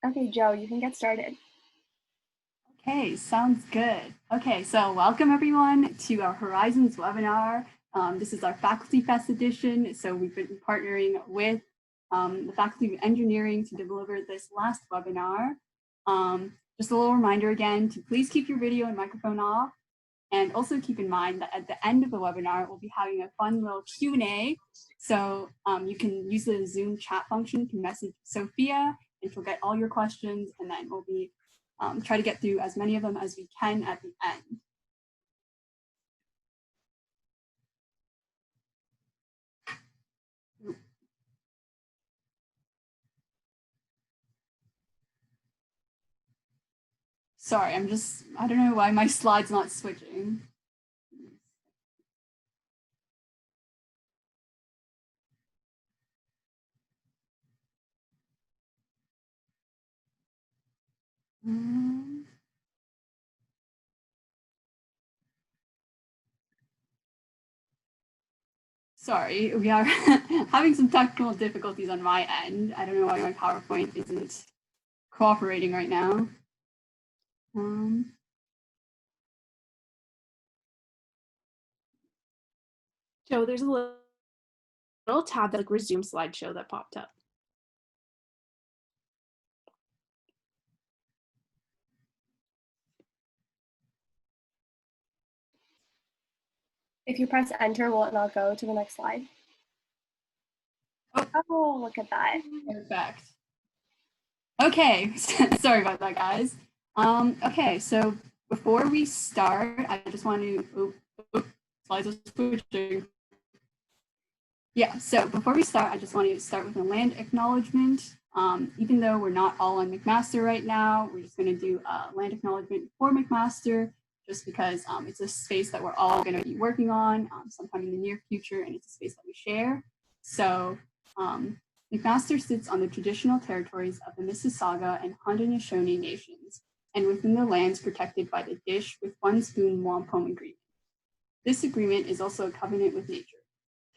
Okay, Joe, you can get started. Okay, sounds good. Okay, so welcome everyone to our Horizons webinar. This is our Faculty Fest edition. So we've been partnering with the Faculty of Engineering to deliver this last webinar. Just a little reminder again to please keep your video and microphone off. And also keep in mind that at the end of the webinar, we'll be having a fun little Q&A. So you can use the Zoom chat function to message Sophia and she'll get all your questions, and then we'll be try to get through as many of them as we can at the end. Sorry, I don't know why my slide's not switching. Sorry, we are having some technical difficulties on my end. I don't know why my PowerPoint isn't cooperating right now. Joe, there's a little tab that like resume slideshow that popped up. If you press enter, will it not go to the next slide? Oh, look at that. Perfect. Okay, sorry about that, guys. Okay, so before we start, I just want to, slides are switching. Yeah, so before we start, I just want to start with a land acknowledgement. Even though we're not all on McMaster right now, we're just going to do a land acknowledgement for McMaster, just because it's a space that we're all going to be working on sometime in the near future, and it's a space that we share. So McMaster sits on the traditional territories of the Mississauga and Haudenosaunee nations, and within the lands protected by the Dish with One Spoon Wampum Agreement. This agreement is also a covenant with nature.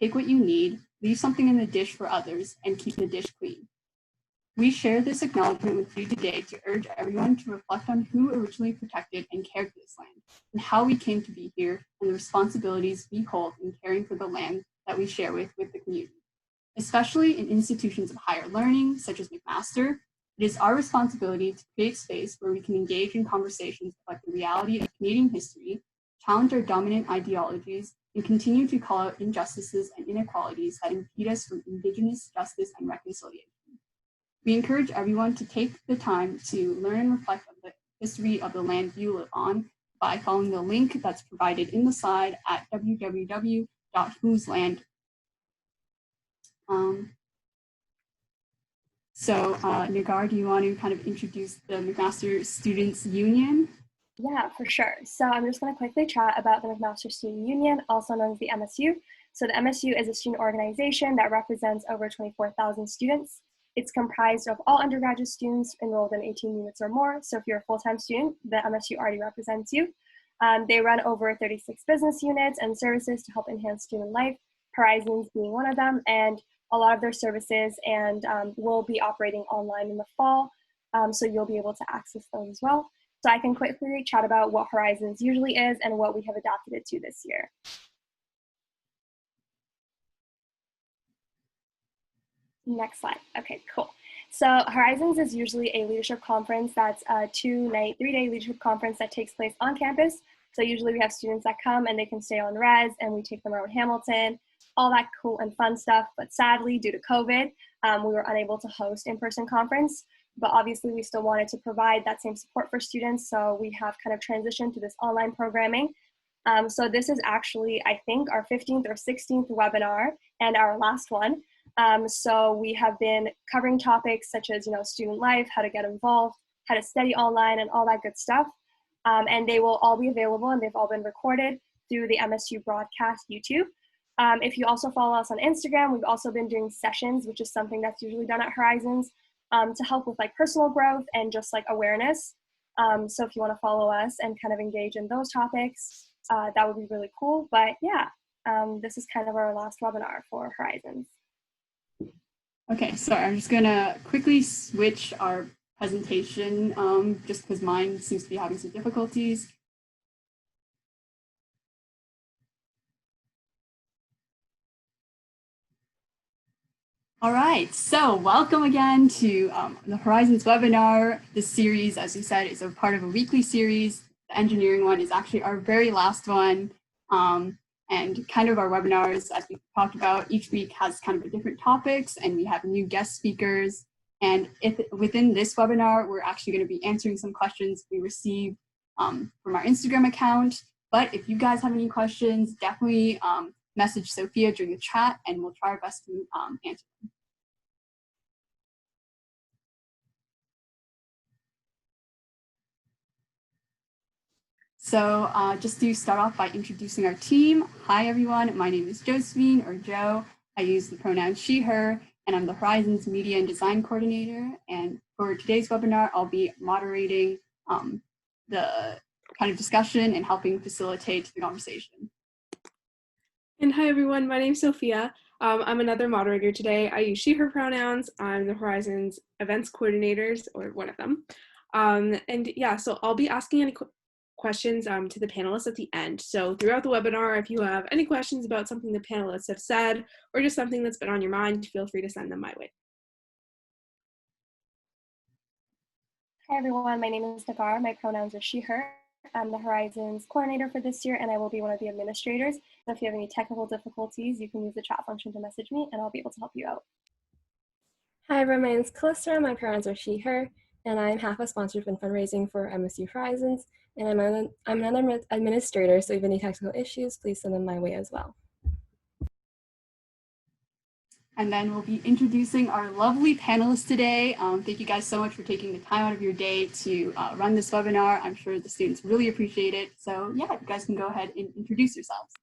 Take what you need, leave something in the dish for others, and keep the dish clean. We share this acknowledgement with you today to urge everyone to reflect on who originally protected and cared for this land, and how we came to be here, and the responsibilities we hold in caring for the land that we share with the community. Especially in institutions of higher learning, such as McMaster, it is our responsibility to create space where we can engage in conversations about the reality of Canadian history, challenge our dominant ideologies, and continue to call out injustices and inequalities that impede us from Indigenous justice and reconciliation. We encourage everyone to take the time to learn and reflect on the history of the land you live on by following the link that's provided in the slide at www.whosland. Nagar, do you want to kind of introduce the McMaster Students Union? Yeah, for sure. So I'm just going to quickly chat about the McMaster Student Union, also known as the MSU. So the MSU is a student organization that represents over 24,000 students. It's comprised of all undergraduate students enrolled in 18 units or more. So if you're a full-time student, the MSU already represents you. They run over 36 business units and services to help enhance student life, Horizons being one of them, and a lot of their services and will be operating online in the fall. So you'll be able to access those as well. So I can quickly chat about what Horizons usually is and what we have adapted it to this year. Next slide. Okay, cool. So Horizons is usually a leadership conference that's a 2-night, 3-day leadership conference that takes place on campus. So usually we have students that come and they can stay on res and we take them around Hamilton, all that cool and fun stuff. But sadly, due to COVID, we were unable to host in-person conference. But obviously we still wanted to provide that same support for students. So we have kind of transitioned to this online programming. So this is actually, I think, our 15th or 16th webinar and our last one. So we have been covering topics such as, student life, how to get involved, how to study online, and all that good stuff. And they will all be available, and they've all been recorded through the MSU broadcast YouTube. If you also follow us on Instagram, we've also been doing sessions, which is something that's usually done at Horizons, to help with like personal growth and just like awareness. So if you want to follow us and kind of engage in those topics, that would be really cool. But yeah, this is kind of our last webinar for Horizons. Okay, sorry, I'm just gonna quickly switch our presentation, just because mine seems to be having some difficulties. All right, so welcome again to the Horizons webinar. This series, as we said, is a part of a weekly series. The engineering one is actually our very last one. And kind of our webinars, as we talked about, each week has kind of a different topics, and we have new guest speakers. And within this webinar, we're actually going to be answering some questions we received from our Instagram account. But if you guys have any questions, definitely message Sophia during the chat, and we'll try our best to answer them. So just to start off by introducing our team. Hi, everyone. My name is Josephine, or Jo. I use the pronoun she, her, and I'm the Horizons Media and Design Coordinator. And for today's webinar, I'll be moderating the kind of discussion and helping facilitate the conversation. And hi, everyone. My name's Sophia. I'm another moderator today. I use she, her pronouns. I'm the Horizons events coordinators, or one of them. And yeah, so I'll be asking any questions to the panelists at the end. So throughout the webinar, if you have any questions about something the panelists have said, or just something that's been on your mind, feel free to send them my way. Hi everyone, my name is Nagar. My pronouns are she, her. I'm the Horizons coordinator for this year, and I will be one of the administrators. So if you have any technical difficulties, you can use the chat function to message me, and I'll be able to help you out. Hi everyone, my name is Calista. My pronouns are she, her, and I'm half a sponsor in fundraising for MSU Horizons, and I'm another administrator, so if you have any technical issues, please send them my way as well. And then we'll be introducing our lovely panelists today. Thank you guys so much for taking the time out of your day to run this webinar. I'm sure the students really appreciate it. So yeah, you guys can go ahead and introduce yourselves.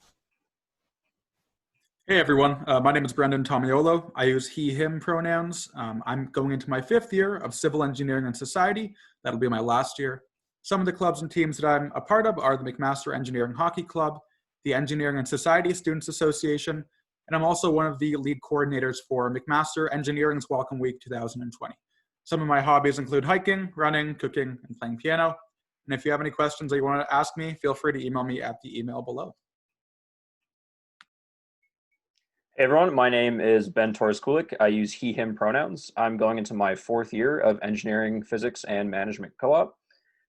Hey everyone, my name is Brendan Tomiolo. I use he, him pronouns. I'm going into my 5th year of Civil Engineering and Society. That'll be my last year. Some of the clubs and teams that I'm a part of are the McMaster Engineering Hockey Club, the Engineering and Society Students Association, and I'm also one of the lead coordinators for McMaster Engineering's Welcome Week 2020. Some of my hobbies include hiking, running, cooking, and playing piano. And if you have any questions that you want to ask me, feel free to email me at the email below. Hey everyone, my name is Ben Torres-Kulik. I use he, him pronouns. I'm going into my 4th year of engineering, physics, and management co-op.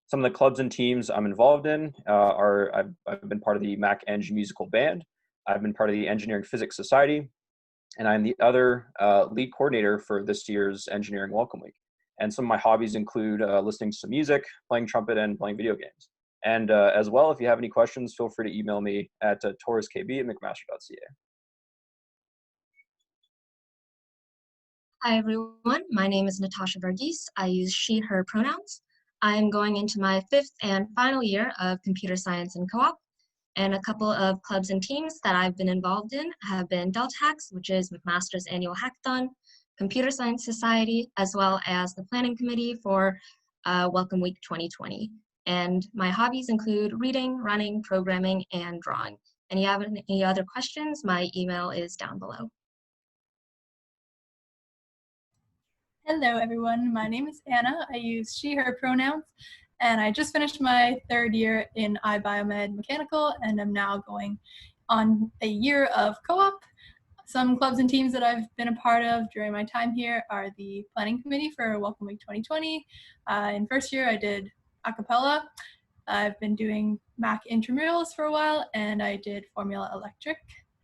Some of the clubs and teams I'm involved in I've been part of the Mac Eng musical band. I've been part of the Engineering Physics Society, and I'm the other lead coordinator for this year's Engineering Welcome Week. And some of my hobbies include listening to some music, playing trumpet, and playing video games. And as well, if you have any questions, feel free to email me at torreskb@mcmaster.ca. Hi everyone, my name is Natasha Verghese. I use she, her pronouns. I am going into my 5th and final year of computer science and co-op, and a couple of clubs and teams that I've been involved in have been DeltaHacks, which is McMaster's annual hackathon, Computer Science Society, as well as the planning committee for Welcome Week 2020. And my hobbies include reading, running, programming, and drawing. And if you have any other questions, my email is down below. Hello everyone, my name is Anna. I use she, her pronouns, and I just finished my 3rd year in iBiomed Mechanical, and I'm now going on a year of co-op. Some clubs and teams that I've been a part of during my time here are the planning committee for Welcome Week 2020. In 1st year I did a cappella. I've been doing Mac intramurals for a while, and I did Formula Electric.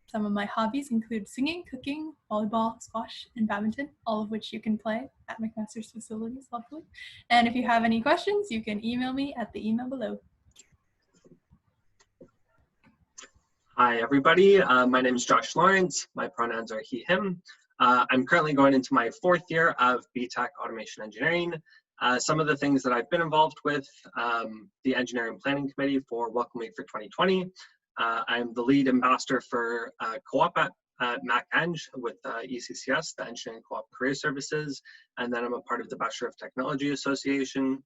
Some of my hobbies include singing, cooking, volleyball, squash, and badminton, all of which you can play at McMaster's facilities, luckily. And if you have any questions, you can email me at the email below. Hi, everybody. My name is Josh Lawrence. My pronouns are he, him. I'm currently going into my 4th year of BTech Automation Engineering. Some of the things that I've been involved with, the Engineering Planning Committee for Welcome Week for 2020. I'm the lead ambassador for co-op at Mac Eng with ECCS, the Engineering Co-op Career Services, and then I'm a part of the Bachelor of Technology Association.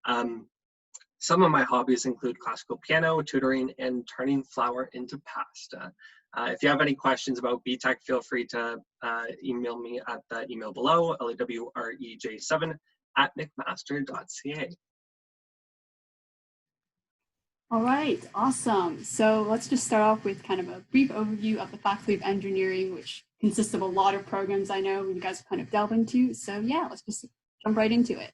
Some of my hobbies include classical piano, tutoring, and turning flour into pasta. If you have any questions about BTech, feel free to email me at the email below, lewrej7 mcmaster.ca. All right, awesome. So let's just start off with kind of a brief overview of the Faculty of Engineering, which consists of a lot of programs I know you guys kind of delve into. So yeah, let's just jump right into it.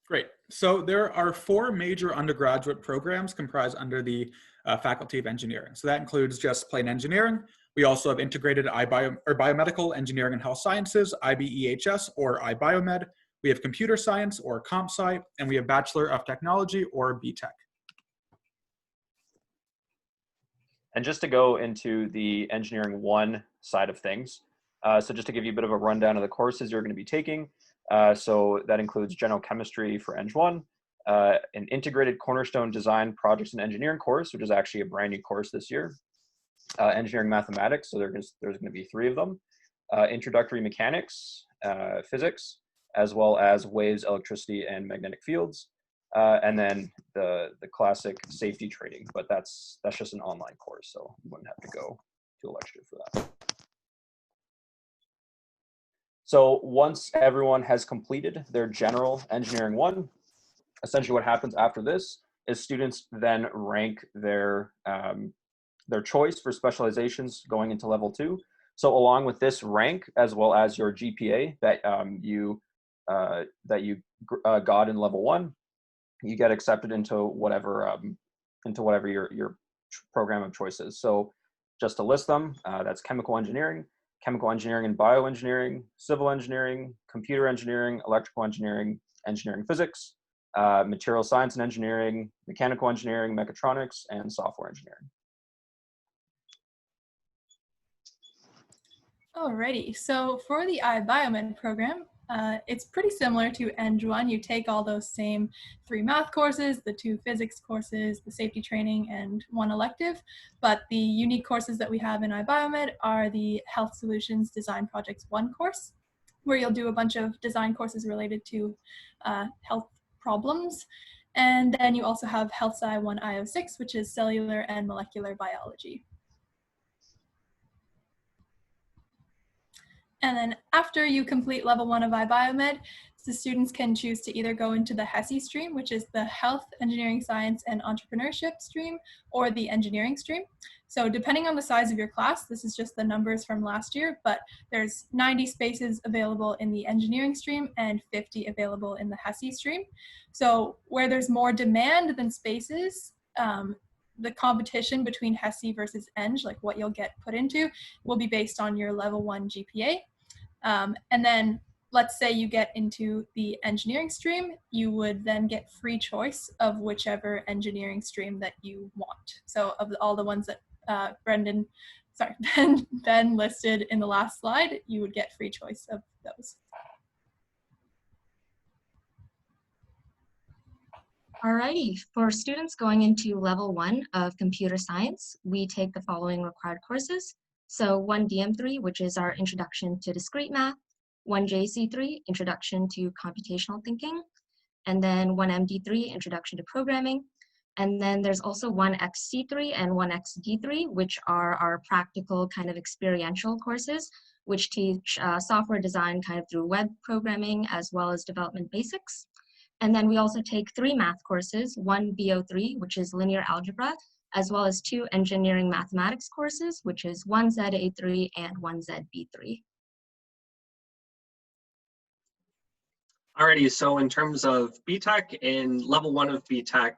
Great. So there are 4 major undergraduate programs comprised under the Faculty of Engineering. So that includes just plain engineering. We also have integrated biomedical engineering and health sciences, IBEHS or iBiomed. We have computer science or comp sci, and we have Bachelor of Technology or BTech. And just to go into the Engineering 1 side of things, so just to give you a bit of a rundown of the courses you're going to be taking. So that includes General Chemistry for Eng 1, an Integrated Cornerstone Design Projects and Engineering course, which is actually a brand new course this year. Engineering Mathematics, so there's going to be 3 of them. Introductory Mechanics, Physics, as well as Waves, Electricity, and Magnetic Fields. And then the classic Safety Training, but that's just an online course, so you wouldn't have to go to a lecture for that. So once everyone has completed their General Engineering 1, essentially what happens after this is students then rank their choice for specializations going into level 2. So along with this rank, as well as your GPA that you got in level 1, you get accepted into whatever your program of choice is. So just to list them, that's chemical engineering and bioengineering, civil engineering, computer engineering, electrical engineering, engineering physics, material science and engineering, mechanical engineering, mechatronics, and software engineering. Alrighty, so for the iBiomed program, it's pretty similar to Eng 1. You take all those same 3 math courses, the 2 physics courses, the safety training, and 1 elective. But the unique courses that we have in iBiomed are the Health Solutions Design Projects 1 course, where you'll do a bunch of design courses related to health problems. And then you also have Health Sci 1 IO6, which is cellular and molecular biology. And then after you complete level 1 of iBiomed, the students can choose to either go into the HESI stream, which is the Health, Engineering, Science, and Entrepreneurship stream, or the Engineering stream. So depending on the size of your class, this is just the numbers from last year, but there's 90 spaces available in the Engineering stream and 50 available in the HESI stream. So where there's more demand than spaces, the competition between HESI versus Eng, like what you'll get put into, will be based on your level 1 GPA. And then let's say you get into the engineering stream, you would then get free choice of whichever engineering stream that you want. So of all the ones that Ben listed in the last slide, you would get free choice of those. Alrighty, for students going into level 1 of computer science, we take the following required courses. So 1 DM3, which is our Introduction to Discrete Math, 1 JC3, Introduction to Computational Thinking, and then 1 MD3, Introduction to Programming. And then there's also 1 XC3 and 1 XD3, which are our practical kind of experiential courses, which teach software design kind of through web programming as well as development basics. And then we also take 3 math courses, 1 BO3, which is linear algebra, as well as 2 engineering mathematics courses, which is 1 ZA3 and 1 ZB3. Alrighty, so in terms of BTech, in level 1 of BTech,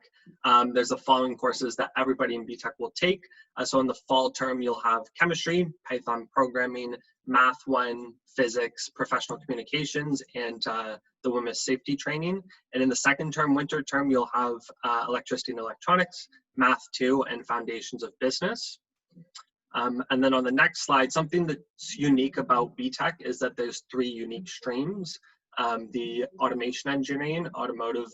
there's the following courses that everybody in BTech will take. So in the fall term, you'll have chemistry, Python programming, math 1, physics, professional communications, and the WMIS safety training. And in the second term, winter term, you'll have electricity and electronics, math 2, and foundations of business. And then on the next slide, something that's unique about BTech is that there's 3 unique streams. The automation engineering, automotive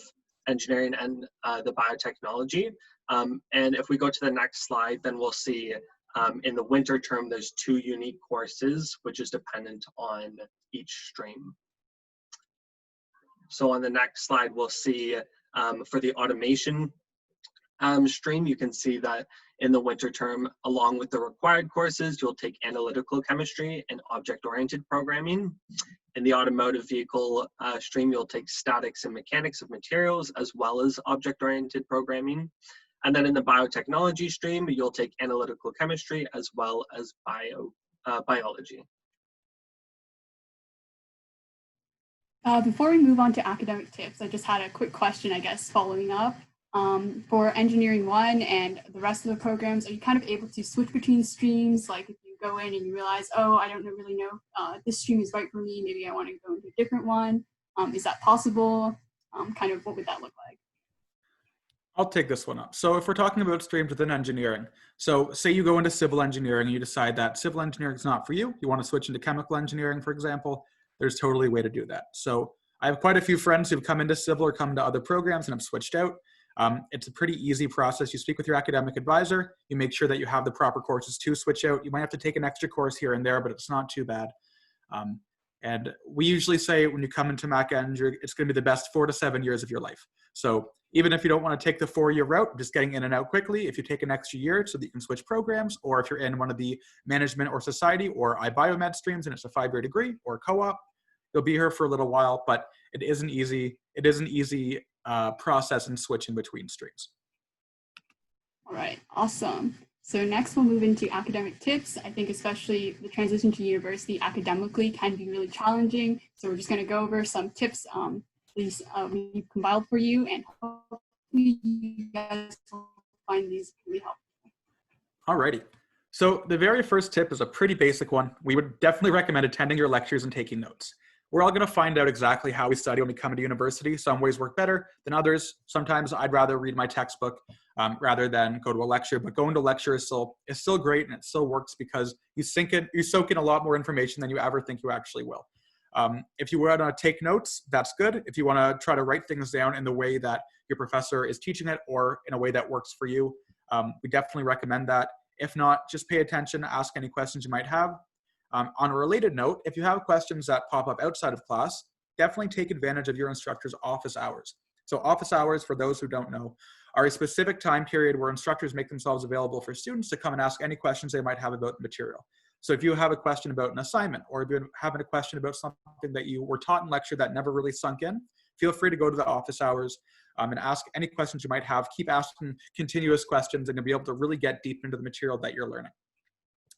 engineering, and the biotechnology. And if we go to the next slide, then we'll see in the winter term, there's 2 unique courses, which is dependent on each stream. So on the next slide, we'll see for the automation stream, you can see that in the winter term, along with the required courses, you'll take analytical chemistry and object-oriented programming. In the automotive vehicle stream, you'll take statics and mechanics of materials, as well as object-oriented programming. And then in the biotechnology stream, you'll take analytical chemistry as well as biology. Before we move on to academic tips, I just had a quick question, I guess, following up. For Engineering 1 and the rest of the programs, are you kind of able to switch between streams? Like if you go in and you realize, oh, I don't really know this stream is right for me, maybe I want to go into a different one. Is that possible? Kind of what would that look like? I'll take this one up. So if we're talking about streams within engineering, so say you go into civil engineering and you decide that civil engineering is not for you, you want to switch into chemical engineering, for example, there's totally a way to do that. So I have quite a few friends who've come into civil or come to other programs and have switched out. It's a pretty easy process. You speak with your academic advisor, you make sure that you have the proper courses to switch out. You might have to take an extra course here and there, but it's not too bad. And we usually say when you come into Mac Eng, it's going to be the best 4 to 7 years of your life. So even if you don't want to take the 4-year route, just getting in and out quickly, if you take an extra year so that you can switch programs, or if you're in one of the management or society or iBiomed streams and it's a 5-year degree or co-op, you'll be here for a little while, but it is an easy process in switching between streams. All right, awesome. So next we'll move into academic tips. I think especially the transition to university academically can be really challenging. So we're just going to go over some tips we've compiled for you, and hopefully you guys will find these really helpful. Alrighty. So the very first tip is a pretty basic one. We would definitely recommend attending your lectures and taking notes. We're all going to find out exactly how we study when we come into university. Some ways work better than others. Sometimes I'd rather read my textbook rather than go to a lecture, but going to a lecture is still great, and it still works because you soak in a lot more information than you ever think you actually will. If you want to take notes, that's good. If you want to try to write things down in the way that your professor is teaching it or in a way that works for you, we definitely recommend that. If not, just pay attention, ask any questions you might have. On a related note, if you have questions that pop up outside of class, definitely take advantage of your instructor's office hours. So office hours, for those who don't know, are a specific time period where instructors make themselves available for students to come and ask any questions they might have about the material. So if you have a question about an assignment, or if you're having a question about something that you were taught in lecture that never really sunk in, feel free to go to the office hours and ask any questions you might have. Keep asking continuous questions, and you'll be able to really get deep into the material that you're learning.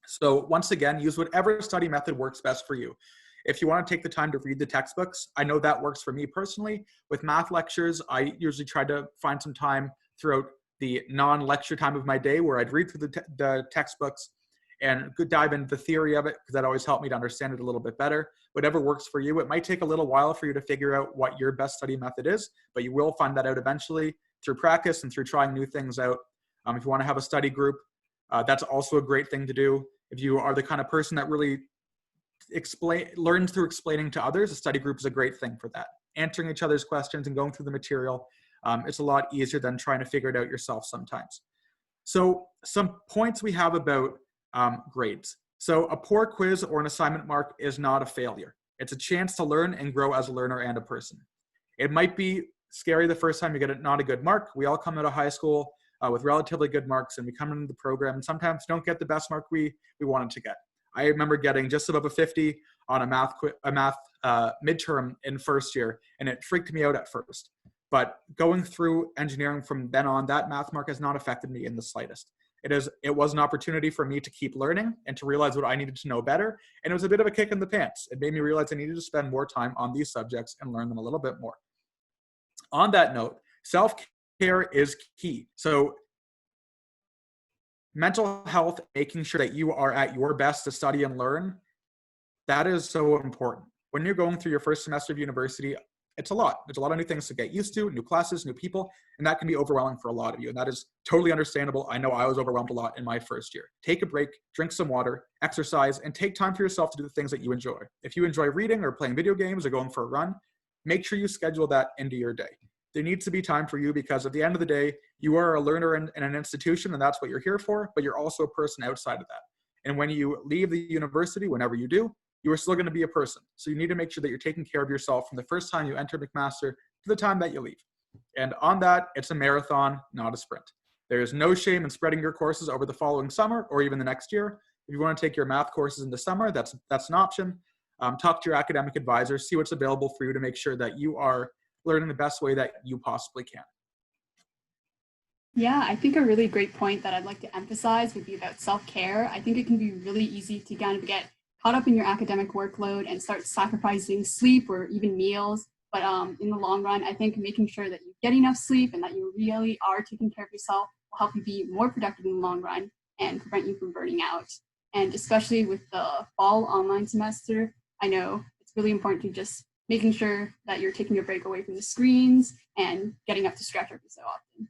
So once again, use whatever study method works best for you. If you want to take the time to read the textbooks, I know that works for me personally. With math lectures, I usually try to find some time throughout the non-lecture time of my day where I'd read through the textbooks and dive into the theory of it, because that always helped me to understand it a little bit better. Whatever works for you. It might take a little while for you to figure out what your best study method is, but you will find that out eventually through practice and through trying new things out. If you want to have a study group, that's also a great thing to do. If you are the kind of person that really learns through explaining to others, a study group is a great thing for that. Answering each other's questions and going through the material, it's a lot easier than trying to figure it out yourself sometimes. So some points we have about grades. So a poor quiz or an assignment mark is not a failure. It's a chance to learn and grow as a learner and a person. It might be scary the first time you get not a good mark. We all come out of high school with relatively good marks, and we come into the program and sometimes don't get the best mark we wanted to get. I remember getting just above a 50 on a math midterm in first year, and it freaked me out at first. But going through engineering from then on, that math mark has not affected me in the slightest. It was an opportunity for me to keep learning and to realize what I needed to know better, and it was a bit of a kick in the pants. It made me realize I needed to spend more time on these subjects and learn them a little bit more. On that note, self-care is key. So mental health, making sure that you are at your best to study and learn, that is so important. When you're going through your first semester of university, it's a lot. There's a lot of new things to get used to, new classes, new people, and that can be overwhelming for a lot of you. And that is totally understandable. I know I was overwhelmed a lot in my first year. Take a break, drink some water, exercise, and take time for yourself to do the things that you enjoy. If you enjoy reading or playing video games or going for a run, make sure you schedule that into your day. There needs to be time for you, because at the end of the day, you are a learner in an institution, and that's what you're here for, but you're also a person outside of that. And when you leave the university, whenever you do, you are still going to be a person. So you need to make sure that you're taking care of yourself from the first time you enter McMaster to the time that you leave. And on that, it's a marathon, not a sprint. There is no shame in spreading your courses over the following summer or even the next year. If you want to take your math courses in the summer, that's an option. Talk to your academic advisor, see what's available for you to make sure that you are learning the best way that you possibly can. Yeah, I think a really great point that I'd like to emphasize would be about self-care. I think it can be really easy to kind of get caught up in your academic workload and start sacrificing sleep or even meals. But in the long run, I think making sure that you get enough sleep and that you really are taking care of yourself will help you be more productive in the long run and prevent you from burning out. And especially with the fall online semester, I know it's really important to just making sure that you're taking a break away from the screens and getting up to stretch every so often.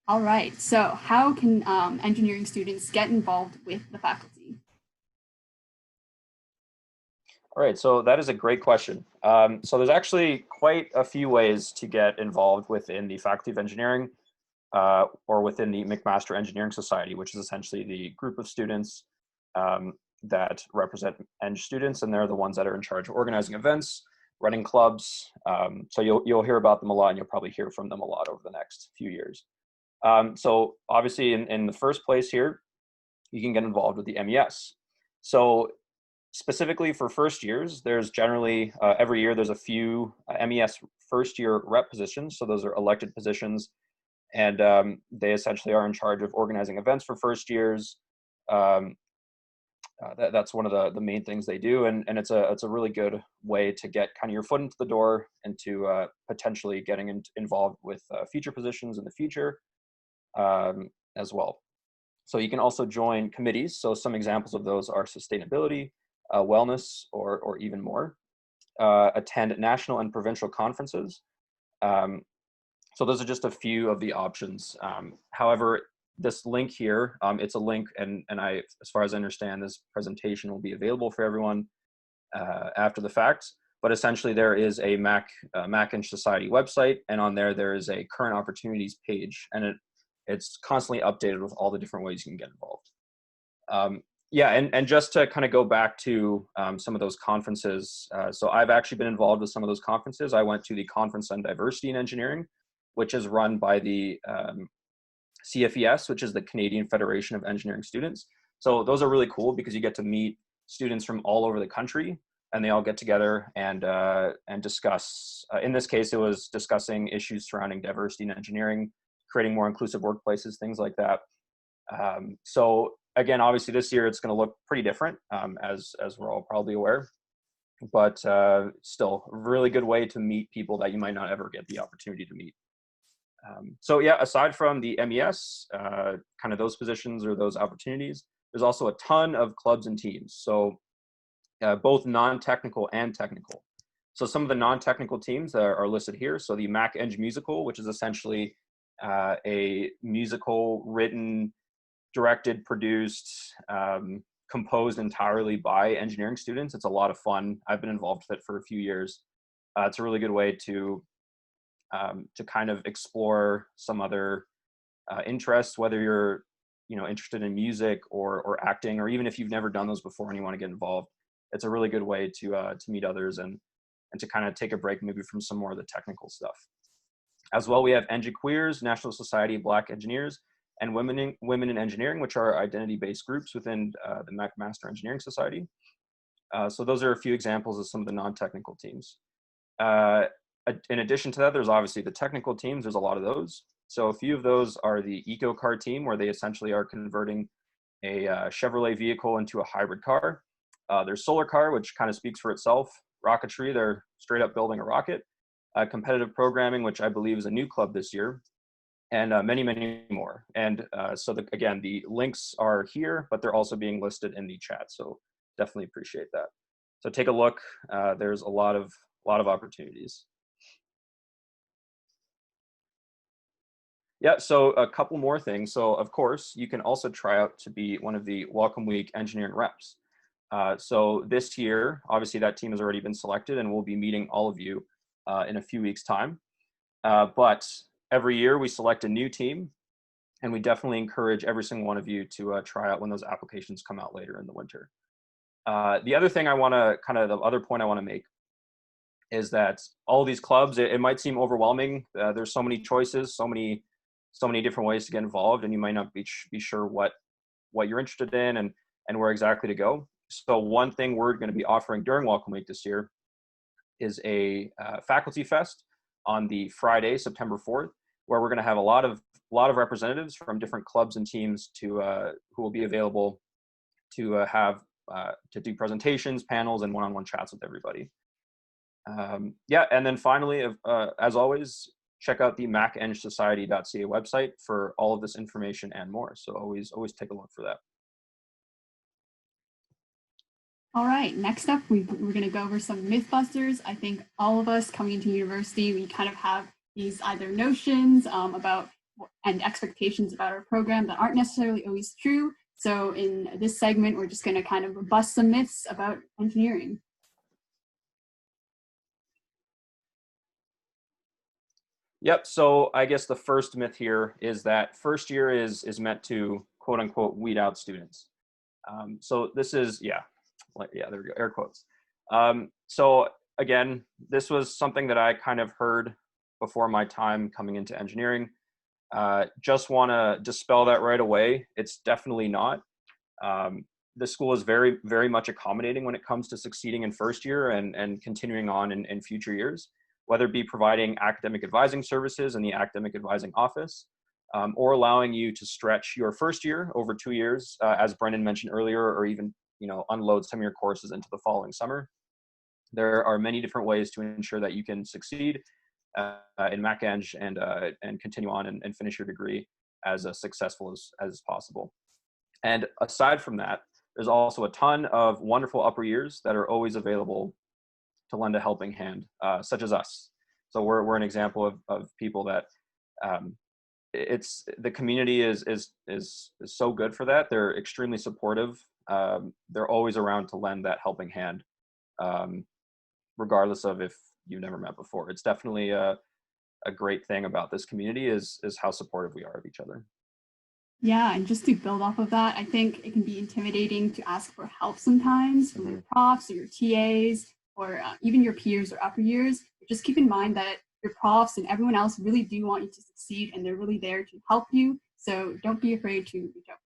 All right, so how can engineering students get involved with the faculty? All right, so that is a great question. So there's actually quite a few ways to get involved within the Faculty of Engineering or within the McMaster Engineering Society, which is essentially the group of students that represent Eng students, and they're the ones that are in charge of organizing events, running clubs. So you'll hear about them a lot, and you'll probably hear from them a lot over the next few years. So obviously in the first place here, you can get involved with the MES. So specifically for first years, there's generally, every year there's a few MES first year rep positions. So those are elected positions, and they essentially are in charge of organizing events for first years. That's one of the main things they do, and it's a really good way to get kind of your foot into the door into potentially getting involved with future positions in the future as well. So you can also join committees. So some examples of those are sustainability, wellness, or even more. Attend national and provincial conferences. So those are just a few of the options. However, this link here, it's a link, and as far as I understand, this presentation will be available for everyone after the fact. But essentially, there is a Mac-Eng Society website, and on there is a current opportunities page, and it's constantly updated with all the different ways you can get involved. Yeah, and just to kind of go back to some of those conferences, so I've actually been involved with some of those conferences. I went to the Conference on Diversity in Engineering, which is run by the CFES, which is the Canadian Federation of Engineering Students. So those are really cool because you get to meet students from all over the country, and they all get together and discuss. In this case, it was discussing issues surrounding diversity in engineering, creating more inclusive workplaces, things like that. So again, obviously this year it's going to look pretty different, as we're all probably aware, but still a really good way to meet people that you might not ever get the opportunity to meet. So yeah, aside from the MES, kind of those positions or those opportunities, there's also a ton of clubs and teams. So both non-technical and technical. So some of the non-technical teams are listed here. So the Mac-Eng Musical, which is essentially a musical written, directed, produced, composed entirely by engineering students. It's a lot of fun. I've been involved with it for a few years. It's a really good way to kind of explore some other interests, whether you're interested in music or acting, or even if you've never done those before and you want to get involved. It's a really good way to meet others and to kind of take a break maybe from some more of the technical stuff. As well, we have ENGIQueers, National Society of Black Engineers, and Women in Engineering, which are identity-based groups within the McMaster Engineering Society. So those are a few examples of some of the non-technical teams. In addition to that, there's obviously the technical teams. There's a lot of those. So a few of those are the EcoCar team, where they essentially are converting a Chevrolet vehicle into a hybrid car. There's Solar Car, which kind of speaks for itself. Rocketry, they're straight up building a rocket. Competitive Programming, which I believe is a new club this year, and many, many more. And so again, the links are here, but they're also being listed in the chat. So definitely appreciate that. So take a look. There's a lot of opportunities. Yeah, so a couple more things. So of course, you can also try out to be one of the Welcome Week engineering reps. So this year, obviously that team has already been selected, and we'll be meeting all of you in a few weeks' time. But every year we select a new team, and we definitely encourage every single one of you to try out when those applications come out later in the winter. The other thing the other point I want to make is that all these clubs, it might seem overwhelming. There's so many choices, so many different ways to get involved, and you might not be sure what you're interested in and where exactly to go. So one thing we're going to be offering during Welcome Week this year is a faculty fest on the Friday, September 4th, where we're going to have a lot of representatives from different clubs and teams who will be available to to do presentations, panels, and one-on-one chats with everybody. Yeah, and then finally, as always, check out the maceng.society.ca website for all of this information and more. So always take a look for that. All right, next up, we're going to go over some Mythbusters. I think all of us coming into university, we kind of have these either notions about and expectations about our program that aren't necessarily always true. So in this segment, we're just going to kind of bust some myths about engineering. Yep, so I guess the first myth here is that first year is meant to, quote unquote, weed out students. So this is, yeah, there we go, air quotes. So again, this was something that I kind of heard before my time coming into engineering. Just want to dispel that right away. It's definitely not. The school is very, very much accommodating when it comes to succeeding in first year and continuing on in future years, whether it be providing academic advising services in the academic advising office, or allowing you to stretch your first year over 2 years, as Brendan mentioned earlier, or even unload some of your courses into the following summer. There are many different ways to ensure that you can succeed in MacEng and continue on and finish your degree as successful as possible. And aside from that, there's also a ton of wonderful upper years that are always available to lend a helping hand, such as us. So we're an example of people that the community is so good for that. They're extremely supportive. They're always around to lend that helping hand, regardless of if you've never met before. It's definitely a great thing about this community is how supportive we are of each other. Yeah, and just to build off of that, I think it can be intimidating to ask for help sometimes from your profs or your TAs or even your peers or upper years. But just keep in mind that your profs and everyone else really do want you to succeed, and they're really there to help you. So don't be afraid to reach out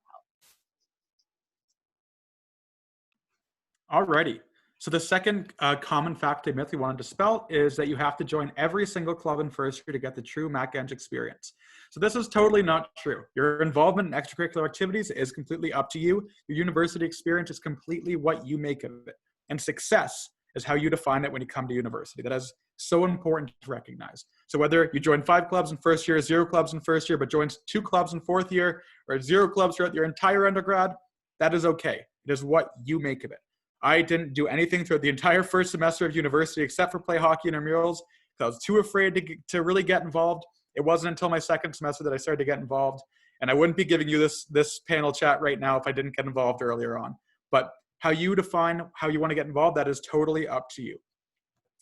for help. Alrighty. So the second common fact or myth we want to dispel is that you have to join every single club in first year to get the true MacEng experience. So this is totally not true. Your involvement in extracurricular activities is completely up to you. Your university experience is completely what you make of it. And success is how you define it when you come to university. That is so important to recognize. So whether you join 5 clubs in first year, 0 clubs in first year, but join 2 clubs in fourth year, or 0 clubs throughout your entire undergrad, that is okay. It is what you make of it. I didn't do anything throughout the entire first semester of university except for play hockey and intramurals because I was too afraid to really get involved. It wasn't until my second semester that I started to get involved. And I wouldn't be giving you this panel chat right now if I didn't get involved earlier on. But how you define how you want to get involved, that is totally up to you.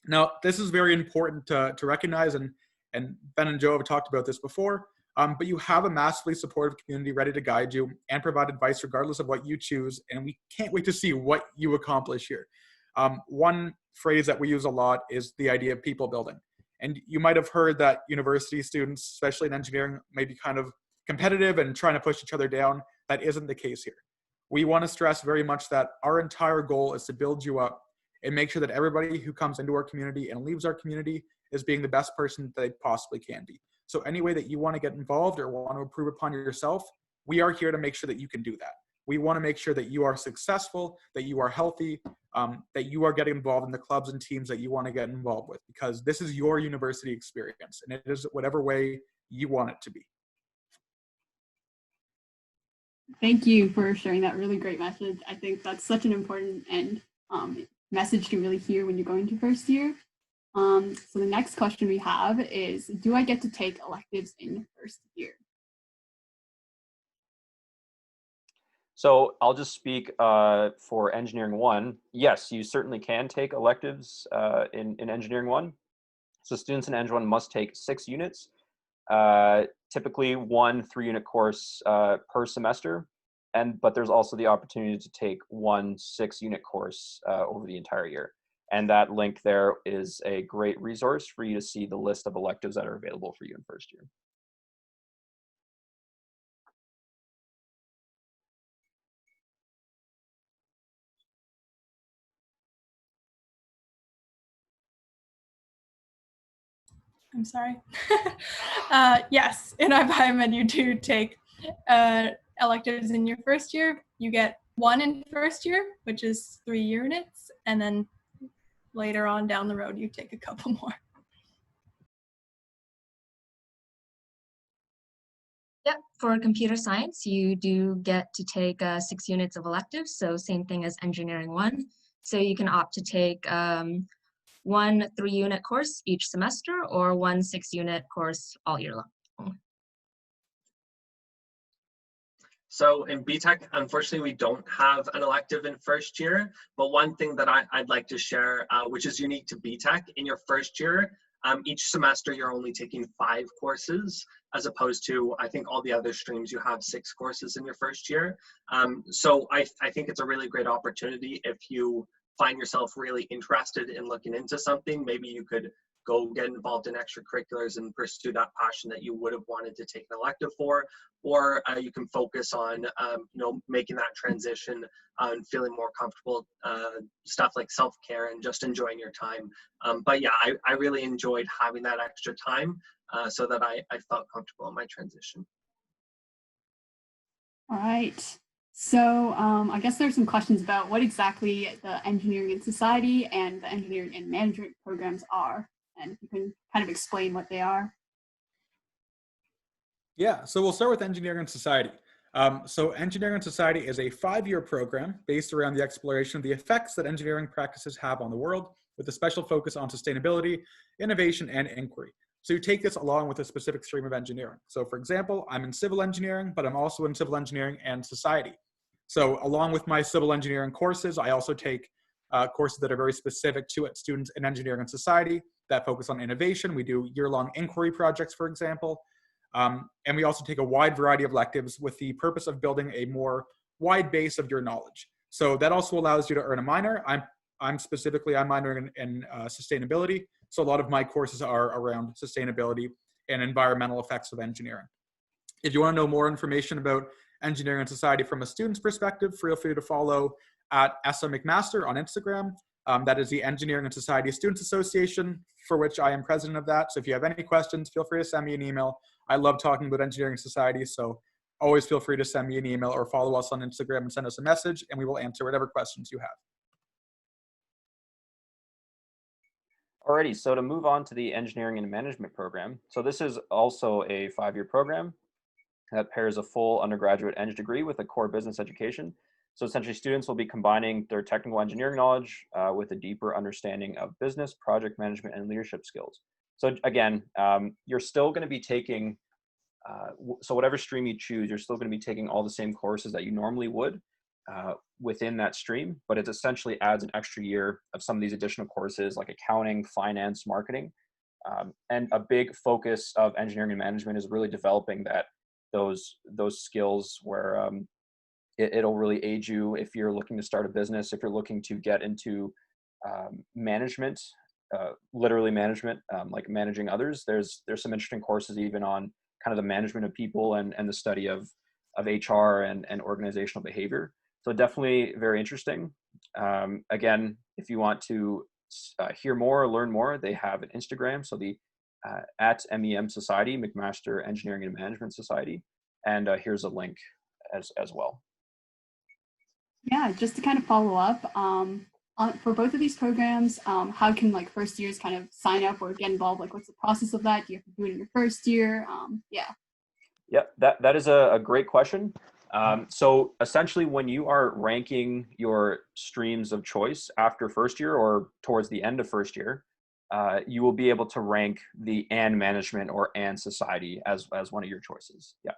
Now, this is very important to recognize, and Ben and Joe have talked about this before, but you have a massively supportive community ready to guide you and provide advice regardless of what you choose, and we can't wait to see what you accomplish here. One phrase that we use a lot is the idea of people building. And you might have heard that university students, especially in engineering, may be kind of competitive and trying to push each other down. That isn't the case here. We want to stress very much that our entire goal is to build you up and make sure that everybody who comes into our community and leaves our community is being the best person that they possibly can be. So any way that you want to get involved or want to improve upon yourself, we are here to make sure that you can do that. We want to make sure that you are successful, that you are healthy, that you are getting involved in the clubs and teams that you want to get involved with, because this is your university experience and it is whatever way you want it to be. Thank you for sharing that really great message. I think that's such an important and message to really hear when you're going to first year. So the next question we have is, do I get to take electives in first year? So I'll just speak for Engineering 1. Yes, you certainly can take electives in Engineering 1. So students in Eng 1 must take 6 units, typically 1 3-unit course per semester. But there's also the opportunity to take 1 6-unit course over the entire year. And that link there is a great resource for you to see the list of electives that are available for you in first year. I'm sorry. Yes, in iBiomed, you do take electives in your first year. You get one in first year, which is 3 units, and then later on down the road, you take a couple more. Yep, for computer science, you do get to take 6 units of electives, so same thing as engineering 1. So you can opt to take one 3-unit course each semester or one 6-unit course all year long. So in BTech, unfortunately, we don't have an elective in first year, but one thing that I'd like to share, which is unique to BTech, in your first year, each semester you're only taking 5 courses, as opposed to, I think all the other streams you have 6 courses in your first year. So I think it's a really great opportunity if you find yourself really interested in looking into something. Maybe you could go get involved in extracurriculars and pursue that passion that you would have wanted to take an elective for, or you can focus on making that transition and feeling more comfortable, stuff like self-care and just enjoying your time. But yeah, I really enjoyed having that extra time so that I felt comfortable in my transition. All right. So I guess there's some questions about what exactly the engineering and society and the engineering and management programs are, and if you can kind of explain what they are. Yeah, so we'll start with engineering and society. So engineering and society is a 5-year program based around the exploration of the effects that engineering practices have on the world, with a special focus on sustainability, innovation, and inquiry. So you take this along with a specific stream of engineering. So for example, I'm in civil engineering, but I'm also in civil engineering and society. So along with my civil engineering courses, I also take courses that are very specific to students in engineering and society that focus on innovation. We do year-long inquiry projects, for example. And we also take a wide variety of electives with the purpose of building a more wide base of your knowledge. So that also allows you to earn a minor. I'm minoring in sustainability. So a lot of my courses are around sustainability and environmental effects of engineering. If you want to know more information about engineering and society from a student's perspective, feel free to follow at SM McMaster on Instagram. That is the Engineering and Society Students Association, for which I am president of that. So if you have any questions, feel free to send me an email. I love talking about engineering and society, so always feel free to send me an email or follow us on Instagram and send us a message, and we will answer whatever questions you have. Alrighty, so to move on to the engineering and management program. So this is also a 5-year program that pairs a full undergraduate eng degree with a core business education. So essentially students will be combining their technical engineering knowledge with a deeper understanding of business, project management, and leadership skills. So again, you're still going to be taking, so whatever stream you choose, you're still going to be taking all the same courses that you normally would within that stream, but it essentially adds an extra year of some of these additional courses like accounting, finance, marketing. And a big focus of engineering and management is really developing those skills where it'll really aid you if you're looking to start a business, if you're looking to get into management, literally management, like managing others. There's some interesting courses even on kind of the management of people and the study of HR and organizational behavior. So definitely very interesting. Again, if you want to hear more or learn more, they have an Instagram. So the at MEM Society, McMaster Engineering and Management Society. And here's a link as well. Yeah, just to kind of follow up, for both of these programs, how can like first years kind of sign up or get involved? Like what's the process of that? Do you have to do it in your first year? Yeah. Yeah, that is a great question. So essentially when you are ranking your streams of choice after first year or towards the end of first year, you will be able to rank the and management or and society as one of your choices. Yeah.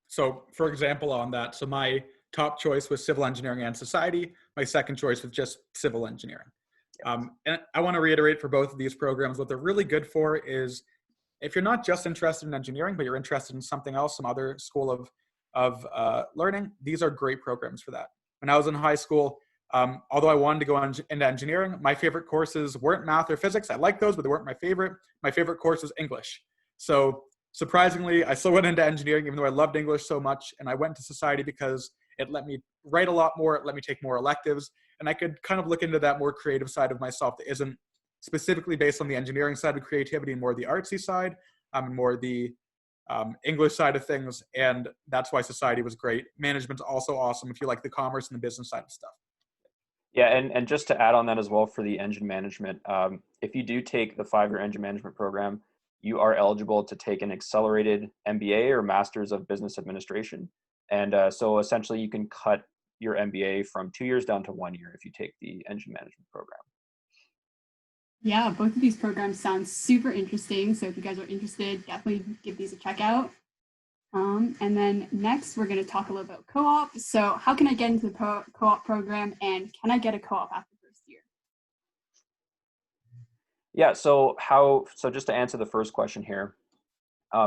So for example, on that, so my top choice was civil engineering and society. My second choice was just civil engineering. And I want to reiterate for both of these programs, what they're really good for is if you're not just interested in engineering, but you're interested in something else, some other school of learning, these are great programs for that. When I was in high school, Although I wanted to go into engineering, my favorite courses weren't math or physics. I liked those, but they weren't my favorite. My favorite course was English. So surprisingly, I still went into engineering, even though I loved English so much. And I went to society because it let me write a lot more. It let me take more electives. And I could kind of look into that more creative side of myself that isn't specifically based on the engineering side of creativity, more the artsy side, more the English side of things. And that's why society was great. Management's also awesome if you like the commerce and the business side of stuff. Yeah, and just to add on that as well for the engine management, if you do take the 5-year engine management program, you are eligible to take an accelerated MBA or Master's of Business Administration. And so essentially you can cut your MBA from 2 years down to 1 year if you take the engine management program. Yeah, both of these programs sound super interesting. So if you guys are interested, definitely give these a check out. And then next, we're going to talk a little about co-op. So how can I get into the co-op program, and can I get a co-op after first year? Yeah, so just to answer the first question here,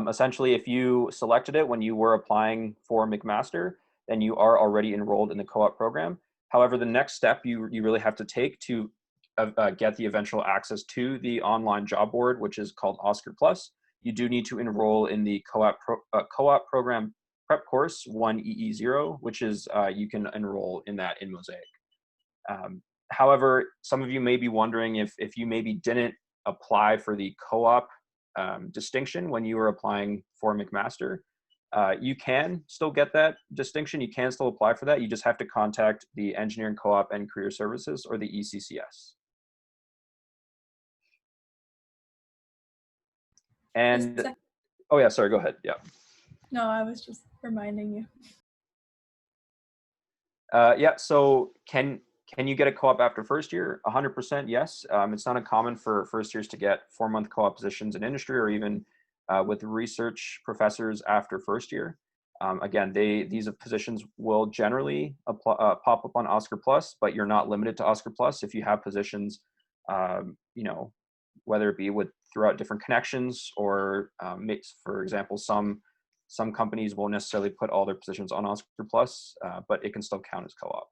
essentially if you selected it when you were applying for McMaster, then you are already enrolled in the co-op program. However, the next step you really have to take to get the eventual access to the online job board, which is called Oscar Plus, you do need to enroll in the co-op program prep course 1EE0, which is you can enroll in that in Mosaic. However, some of you may be wondering if you maybe didn't apply for the co-op distinction when you were applying for McMaster, you can still get that distinction. You can still apply for that. You just have to contact the Engineering Co-op and Career Services, or the ECCS. And oh yeah, sorry, go ahead. Yeah. No, I was just reminding you. Yeah, so can you get a co-op after first year? 100% yes. It's not uncommon for first years to get 4-month co-op positions in industry, or even with research professors after first year. Again, these positions will generally pop up on Oscar Plus, but you're not limited to Oscar Plus. If you have positions, whether it be throughout different connections, or for example, some companies won't necessarily put all their positions on Oscar Plus, but it can still count as co-op.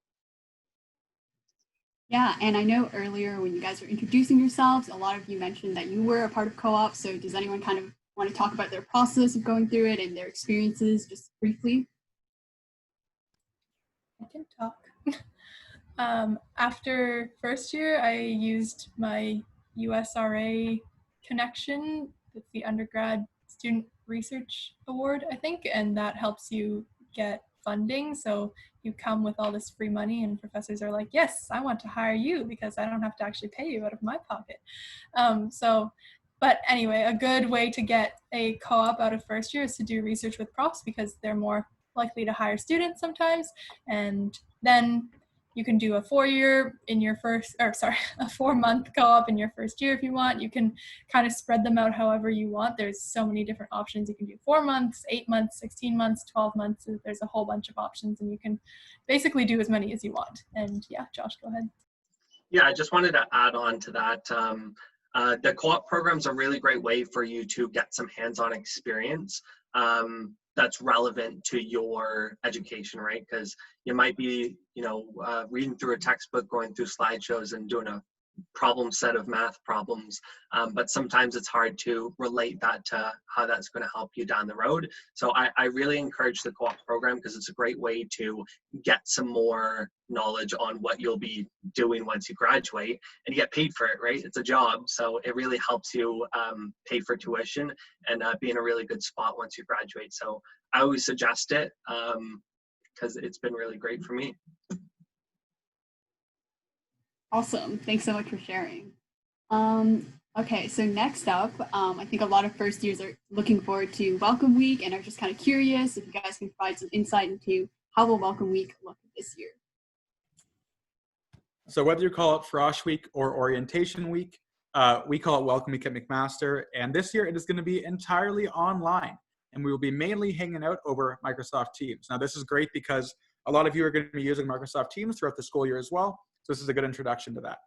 Yeah, and I know earlier when you guys were introducing yourselves, a lot of you mentioned that you were a part of co-op. So does anyone kind of want to talk about their process of going through it and their experiences just briefly? I can talk. After first year, I used my USRA connection with the Undergrad Student Research Award, I think, and that helps you get funding. So you come with all this free money, and professors are like, yes, I want to hire you because I don't have to actually pay you out of my pocket. But anyway, a good way to get a co-op out of first year is to do research with profs, because they're more likely to hire students sometimes. And then you can do a 4-month co-op in your first year if you want. You can kind of spread them out however you want. There's so many different options. You can do 4 months, 8 months, 16 months, 12 months. There's a whole bunch of options, and you can basically do as many as you want. And yeah, Josh, go ahead. Yeah, I just wanted to add on to that. The co-op program is a really great way for you to get some hands-on experience that's relevant to your education, right? Because you might be, reading through a textbook, going through slideshows, and doing a problem set of math problems, but sometimes it's hard to relate that to how that's going to help you down the road. So I really encourage the co-op program, because it's a great way to get some more knowledge on what you'll be doing once you graduate, and you get paid for it, right? It's a job, so it really helps you pay for tuition and be in a really good spot once you graduate. So I always suggest it because it's been really great for me. Awesome. Thanks so much for sharing. Okay, so next up, I think a lot of first years are looking forward to Welcome Week and are just kind of curious if you guys can provide some insight into how will Welcome Week look this year. So whether you call it Frosh Week or Orientation Week, we call it Welcome Week at McMaster. And this year it is going to be entirely online, and we will be mainly hanging out over Microsoft Teams. Now this is great because a lot of you are going to be using Microsoft Teams throughout the school year as well. So this is a good introduction to that.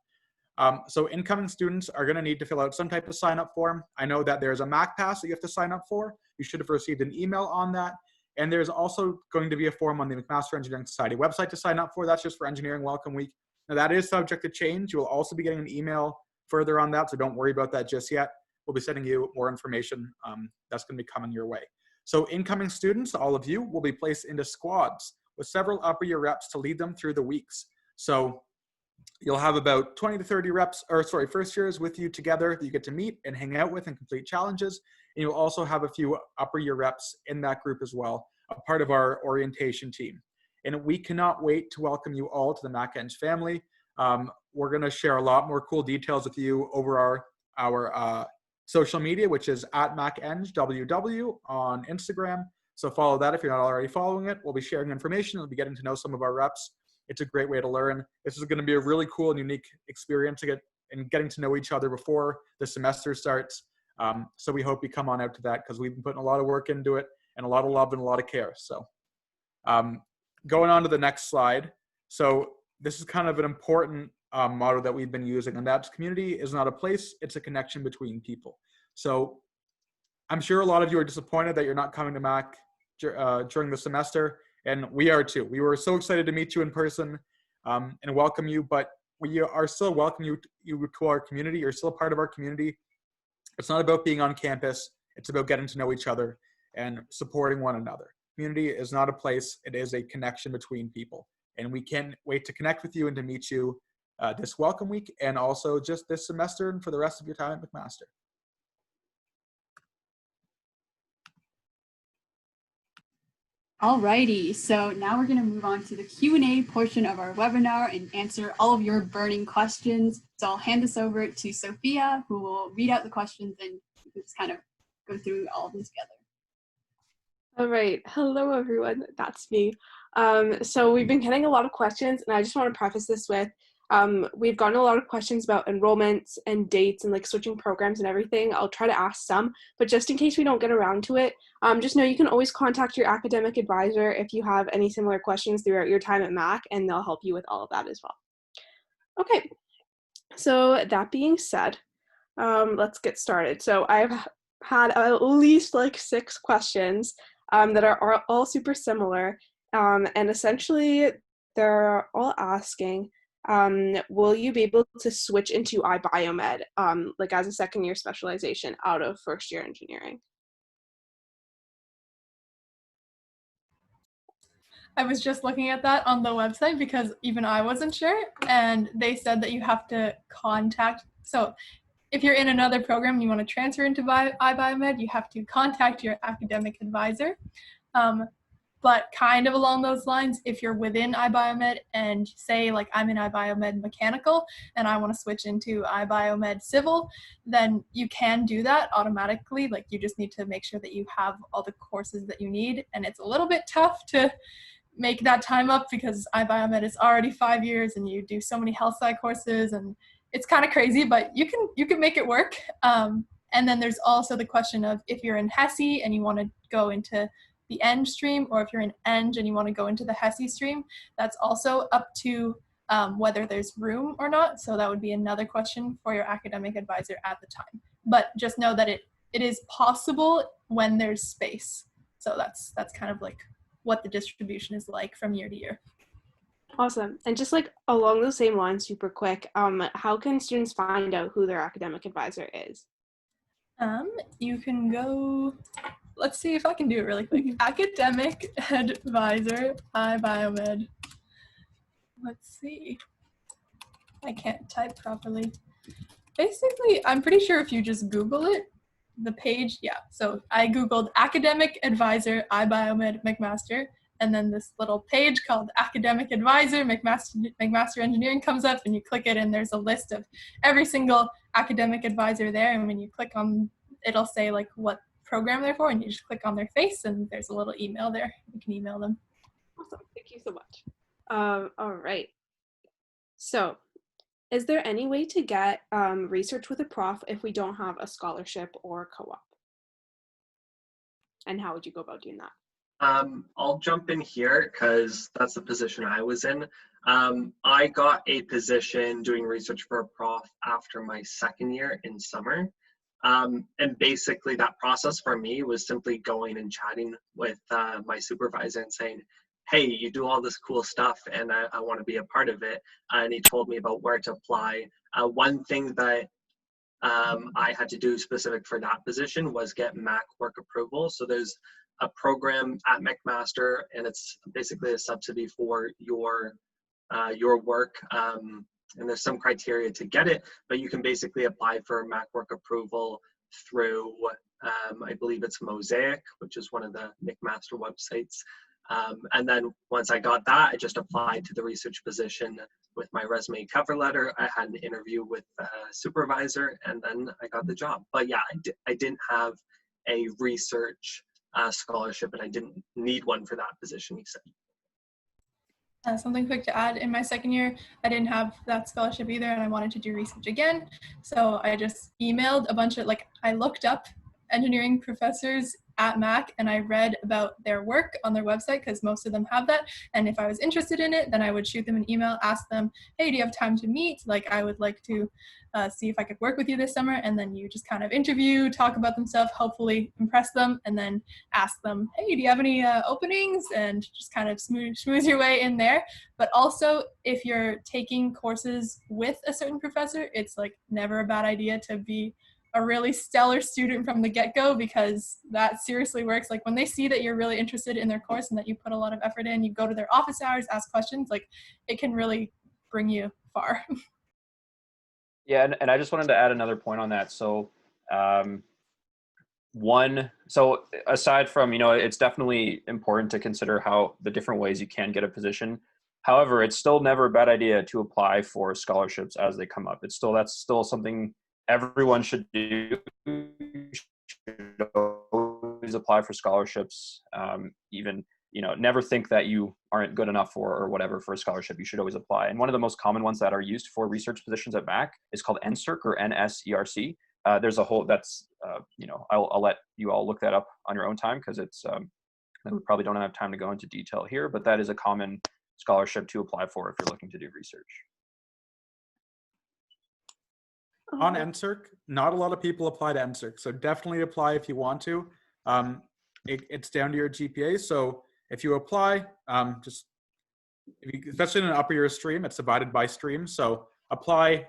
So incoming students are going to need to fill out some type of sign-up form. I know that there's a Mac Pass that you have to sign up for. You should have received an email on that. And there's also going to be a form on the McMaster Engineering Society website to sign up for. That's just for Engineering Welcome Week. Now that is subject to change. You will also be getting an email further on that, so don't worry about that just yet. We'll be sending you more information that's going to be coming your way. So incoming students, all of you, will be placed into squads with several upper year reps to lead them through the weeks. So you'll have about 20 to 30 first years with you together that you get to meet and hang out with and complete challenges. And you'll also have a few upper year reps in that group as well, a part of our orientation team. And we cannot wait to welcome you all to the MacEng family. We're going to share a lot more cool details with you over our social media, which is at MacEngWW on Instagram. So follow that if you're not already following it. We'll be sharing information. We'll be getting to know some of our reps. It's a great way to learn. This is going to be a really cool and unique experience to getting to know each other before the semester starts. So we hope you come on out to that, because we've been putting a lot of work into it and a lot of love and a lot of care. So going on to the next slide. So this is kind of an important motto that we've been using, and that's community is not a place, it's a connection between people. So I'm sure a lot of you are disappointed that you're not coming to Mac during the semester, and we are too. We were so excited to meet you in person and welcome you, but we are still welcoming you to our community. You're still a part of our community. It's not about being on campus. It's about getting to know each other and supporting one another. Community is not a place. It is a connection between people. And we can't wait to connect with you and to meet you this welcome week, and also just this semester and for the rest of your time at McMaster. Alrighty, so now we're going to move on to the Q&A portion of our webinar and answer all of your burning questions. So I'll hand this over to Sophia, who will read out the questions and just kind of go through all of them together. All right. Hello, everyone. That's me. So we've been getting a lot of questions, and I just want to preface this with, we've gotten a lot of questions about enrollments and dates and like switching programs and everything. I'll try to ask some, but just in case we don't get around to it, just know you can always contact your academic advisor if you have any similar questions throughout your time at Mac, and they'll help you with all of that as well. Okay. So that being said, let's get started. So I've had at least like 6 questions that are all super similar, and essentially they're all asking, will you be able to switch into iBiomed like as a second year specialization out of first year engineering? I was just looking at that on the website because even I wasn't sure, and they said that you have to contact, so if you're in another program and you want to transfer into iBiomed, you have to contact your academic advisor. But kind of along those lines, if you're within iBiomed and say like I'm in iBiomed mechanical and I want to switch into iBiomed civil, then you can do that automatically. Like you just need to make sure that you have all the courses that you need. And it's a little bit tough to make that time up because iBiomed is already 5 years and you do so many health sci courses, and it's kind of crazy, but you can make it work. And then there's also the question of if you're in HESI and you want to go into the Eng stream, or if you're in Eng and you want to go into the HESI stream, that's also up to whether there's room or not. So that would be another question for your academic advisor at the time. But just know that it is possible when there's space. So that's kind of like what the distribution is like from year to year. Awesome. And just like along those same lines, super quick, how can students find out who their academic advisor is? You can go, let's see if I can do it really quick. Academic advisor, iBiomed. Let's see. I can't type properly. Basically, I'm pretty sure if you just Google it, the page, yeah. So I Googled academic advisor, iBiomed, McMaster, and then this little page called Academic Advisor, McMaster Engineering comes up, and you click it, and there's a list of every single academic advisor there. And when you click on, it'll say like what program they're for, and you just click on their face, and there's a little email there. You can email them. Awesome. Thank you so much. All right. So is there any way to get research with a prof if we don't have a scholarship or co-op? And how would you go about doing that? I'll jump in here because that's the position I was in. I got a position doing research for a prof after my second year in summer. And basically that process for me was simply going and chatting with my supervisor and saying, hey, you do all this cool stuff and I want to be a part of it. And he told me about where to apply. One thing that I had to do specific for that position was get Mac work approval. So there's a program at McMaster, and it's basically a subsidy for your work. And there's some criteria to get it, but you can basically apply for Mac work approval through, I believe it's Mosaic, which is one of the McMaster websites. And then once I got that, I just applied to the research position with my resume cover letter. I had an interview with a supervisor, and then I got the job. But yeah, I didn't have a research scholarship, and I didn't need one for that position, he said. Something quick to add, in my second year, I didn't have that scholarship either, and I wanted to do research again. So I just emailed a bunch of, I looked up engineering professors at Mac, and I read about their work on their website because most of them have that. And if I was interested in it, then I would shoot them an email, ask them, hey, do you have time to meet? I would like to see if I could work with you this summer. And then you just kind of interview, talk about themselves, hopefully impress them, and then ask them, hey, do you have any openings? And just kind of smooth your way in there. But also, if you're taking courses with a certain professor, it's never a bad idea to be a really stellar student from the get-go, because that seriously works. When they see that you're really interested in their course and that you put a lot of effort in, you go to their office hours, ask questions, it can really bring you far. Yeah, and I just wanted to add another point on that. So so aside from, it's definitely important to consider how the different ways you can get a position. However, it's still never a bad idea to apply for scholarships as they come up. That's still something everyone should do. Should always apply for scholarships. Even, never think that you aren't good enough for or whatever for a scholarship. You should always apply. And one of the most common ones that are used for research positions at Mac is called NSERC or NSERC. There's a whole, I'll let you all look that up on your own time, because we probably don't have time to go into detail here, but that is a common scholarship to apply for if you're looking to do research. On NSERC, not a lot of people apply to NSERC, so definitely apply if you want to. It's down to your GPA, so if you apply, especially in an upper year stream, it's divided by stream, so apply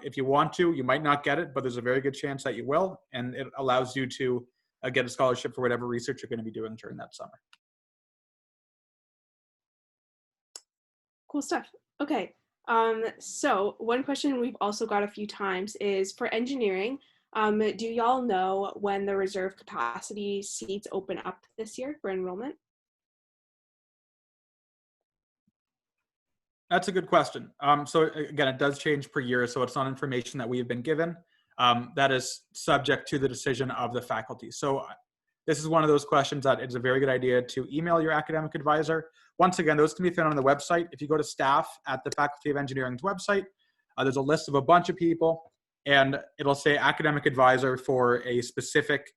if you want to. You might not get it, but there's a very good chance that you will, and it allows you to get a scholarship for whatever research you're going to be doing during that summer. Cool stuff. Okay. So one question we've also got a few times is, for engineering, do y'all know when the reserve capacity seats open up this year for enrollment? That's a good question. So again, it does change per year, so it's not information that we have been given. That is subject to the decision of the faculty. So this is one of those questions that it's a very good idea to email your academic advisor. Once again, those can be found on the website. If you go to staff at the Faculty of Engineering's website, there's a list of a bunch of people, and it'll say academic advisor for a specific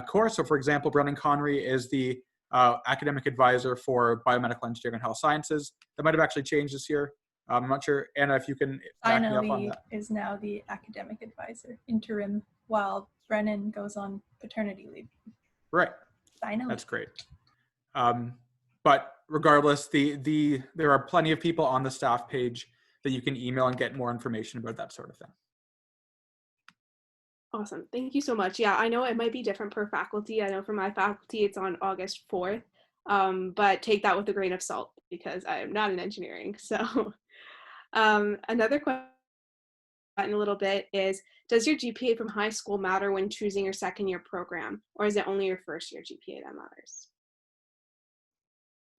course. So for example, Brennan Connery is the academic advisor for biomedical engineering and health sciences. That might have actually changed this year. I'm not sure, Anna, if you can back me up on that. Is now the academic advisor, interim, while Brennan goes on paternity leave. Right. That's great. But regardless, there are plenty of people on the staff page that you can email and get more information about that sort of thing. Awesome. Thank you so much. Yeah, I know it might be different per faculty. I know for my faculty, it's on August 4th, but take that with a grain of salt because I am not in engineering. So another question in a little bit is, does your GPA from high school matter when choosing your second year program, or is it only your first year GPA that matters?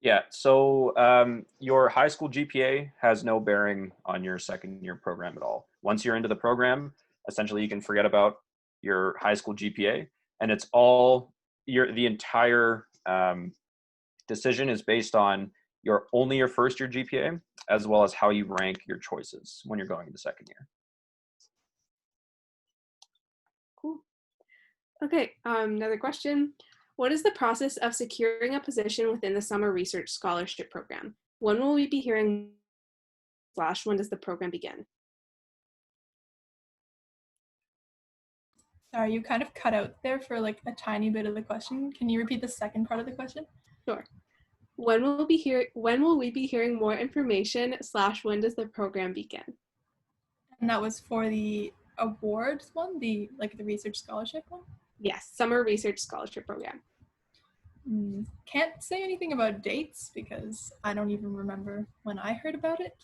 Yeah, so your high school GPA has no bearing on your second year program at all. Once you're into the program, essentially you can forget about your high school GPA, and it's all the entire decision is based on only your first year GPA, as well as how you rank your choices when you're going into second year. Cool. Okay, another question. What is the process of securing a position within the Summer Research Scholarship Program? When will we be hearing / when does the program begin? Sorry, you kind of cut out there for like a tiny bit of the question. Can you repeat the second part of the question? Sure. When will we be hearing more information / when does the program begin? And that was for the awards one, the research scholarship one? Yes, Summer Research Scholarship Program. Can't say anything about dates because I don't even remember when I heard about it.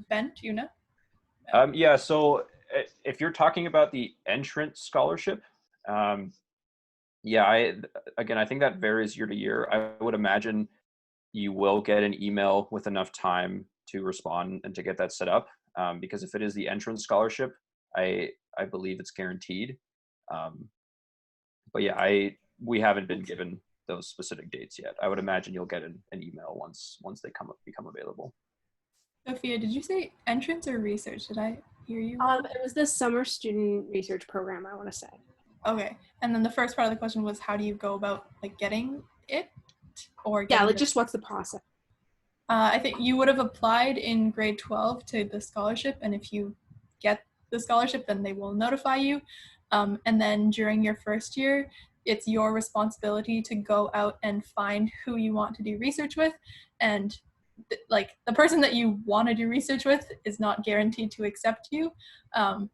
Ben, do you know? Yeah, so if you're talking about the entrance scholarship, yeah, I think that varies year to year. I would imagine you will get an email with enough time to respond and to get that set up. Because if it is the entrance scholarship, I believe it's guaranteed. But yeah, we haven't been given those specific dates yet. I would imagine you'll get an email once they become available. Sophia, did you say entrance or research? Did I hear you? It was the Summer Student Research Program, I want to say. Okay, and then the first part of the question was, how do you go about getting it, or just what's the process? I think you would have applied in grade 12 to the scholarship, and if you get the scholarship, then they will notify you. And then during your first year, it's your responsibility to go out and find who you want to do research with, and the person that you want to do research with is not guaranteed to accept you. But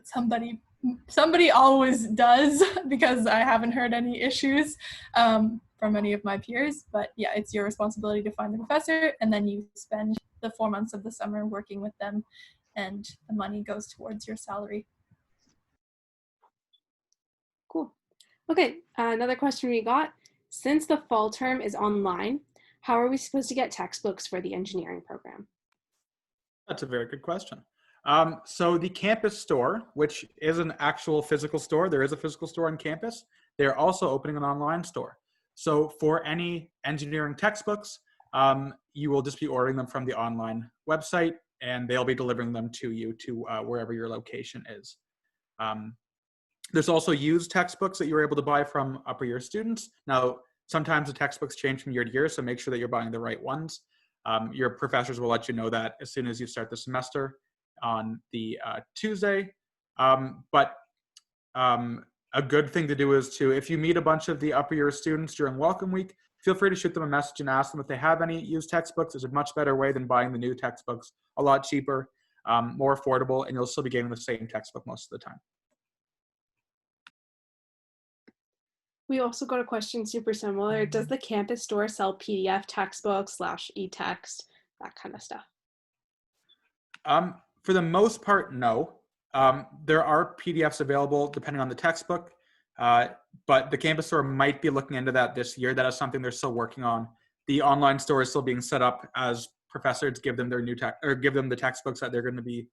somebody always does, because I haven't heard any issues from any of my peers. But yeah, it's your responsibility to find the professor, and then you spend the 4 months of the summer working with them, and the money goes towards your salary. Cool. Okay, another question we got. Since the fall term is online, how are we supposed to get textbooks for the engineering program? That's a very good question. So the campus store, which is an actual physical store, there is a physical store on campus. They're also opening an online store. So for any engineering textbooks, you will just be ordering them from the online website, and they'll be delivering them to you to wherever your location is. There's also used textbooks that you're able to buy from upper year students. Now, sometimes the textbooks change from year to year, so make sure that you're buying the right ones. Your professors will let you know that as soon as you start the semester on the Tuesday. But a good thing to do is if you meet a bunch of the upper year students during welcome week, feel free to shoot them a message and ask them if they have any used textbooks. It's a much better way than buying the new textbooks, a lot cheaper, more affordable, and you'll still be getting the same textbook most of the time. We also got a question super similar. Does the campus store sell PDF textbooks / e-text, that kind of stuff? For the most part, no. There are PDFs available depending on the textbook, but the campus store might be looking into that this year. That is something they're still working on. The online store is still being set up as professors give them their give them the textbooks that they're going to be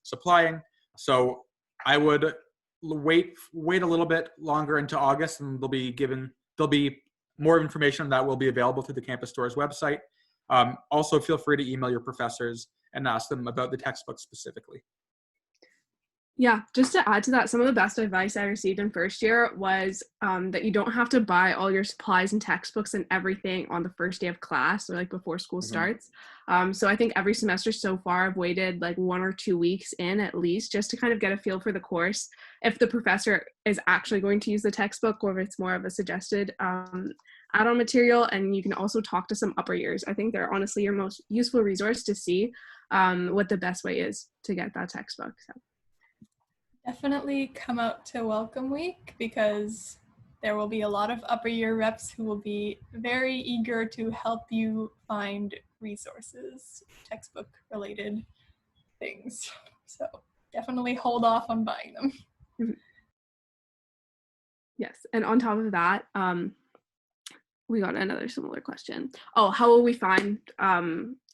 supplying. So I would wait a little bit longer into August, and there'll be more information that will be available through the campus store's website. Also, feel free to email your professors and ask them about the textbook specifically. Yeah, just to add to that, some of the best advice I received in first year was that you don't have to buy all your supplies and textbooks and everything on the first day of class or before school starts. So I think every semester so far I've waited 1 or 2 weeks in at least just to kind of get a feel for the course, if the professor is actually going to use the textbook or if it's more of a suggested add-on material. And you can also talk to some upper years. I think they're honestly your most useful resource to see what the best way is to get that textbook. So. Definitely come out to Welcome Week, because there will be a lot of upper year reps who will be very eager to help you find resources, textbook related things. So definitely hold off on buying them. Yes, and on top of that, we got another similar question. Oh, how will we find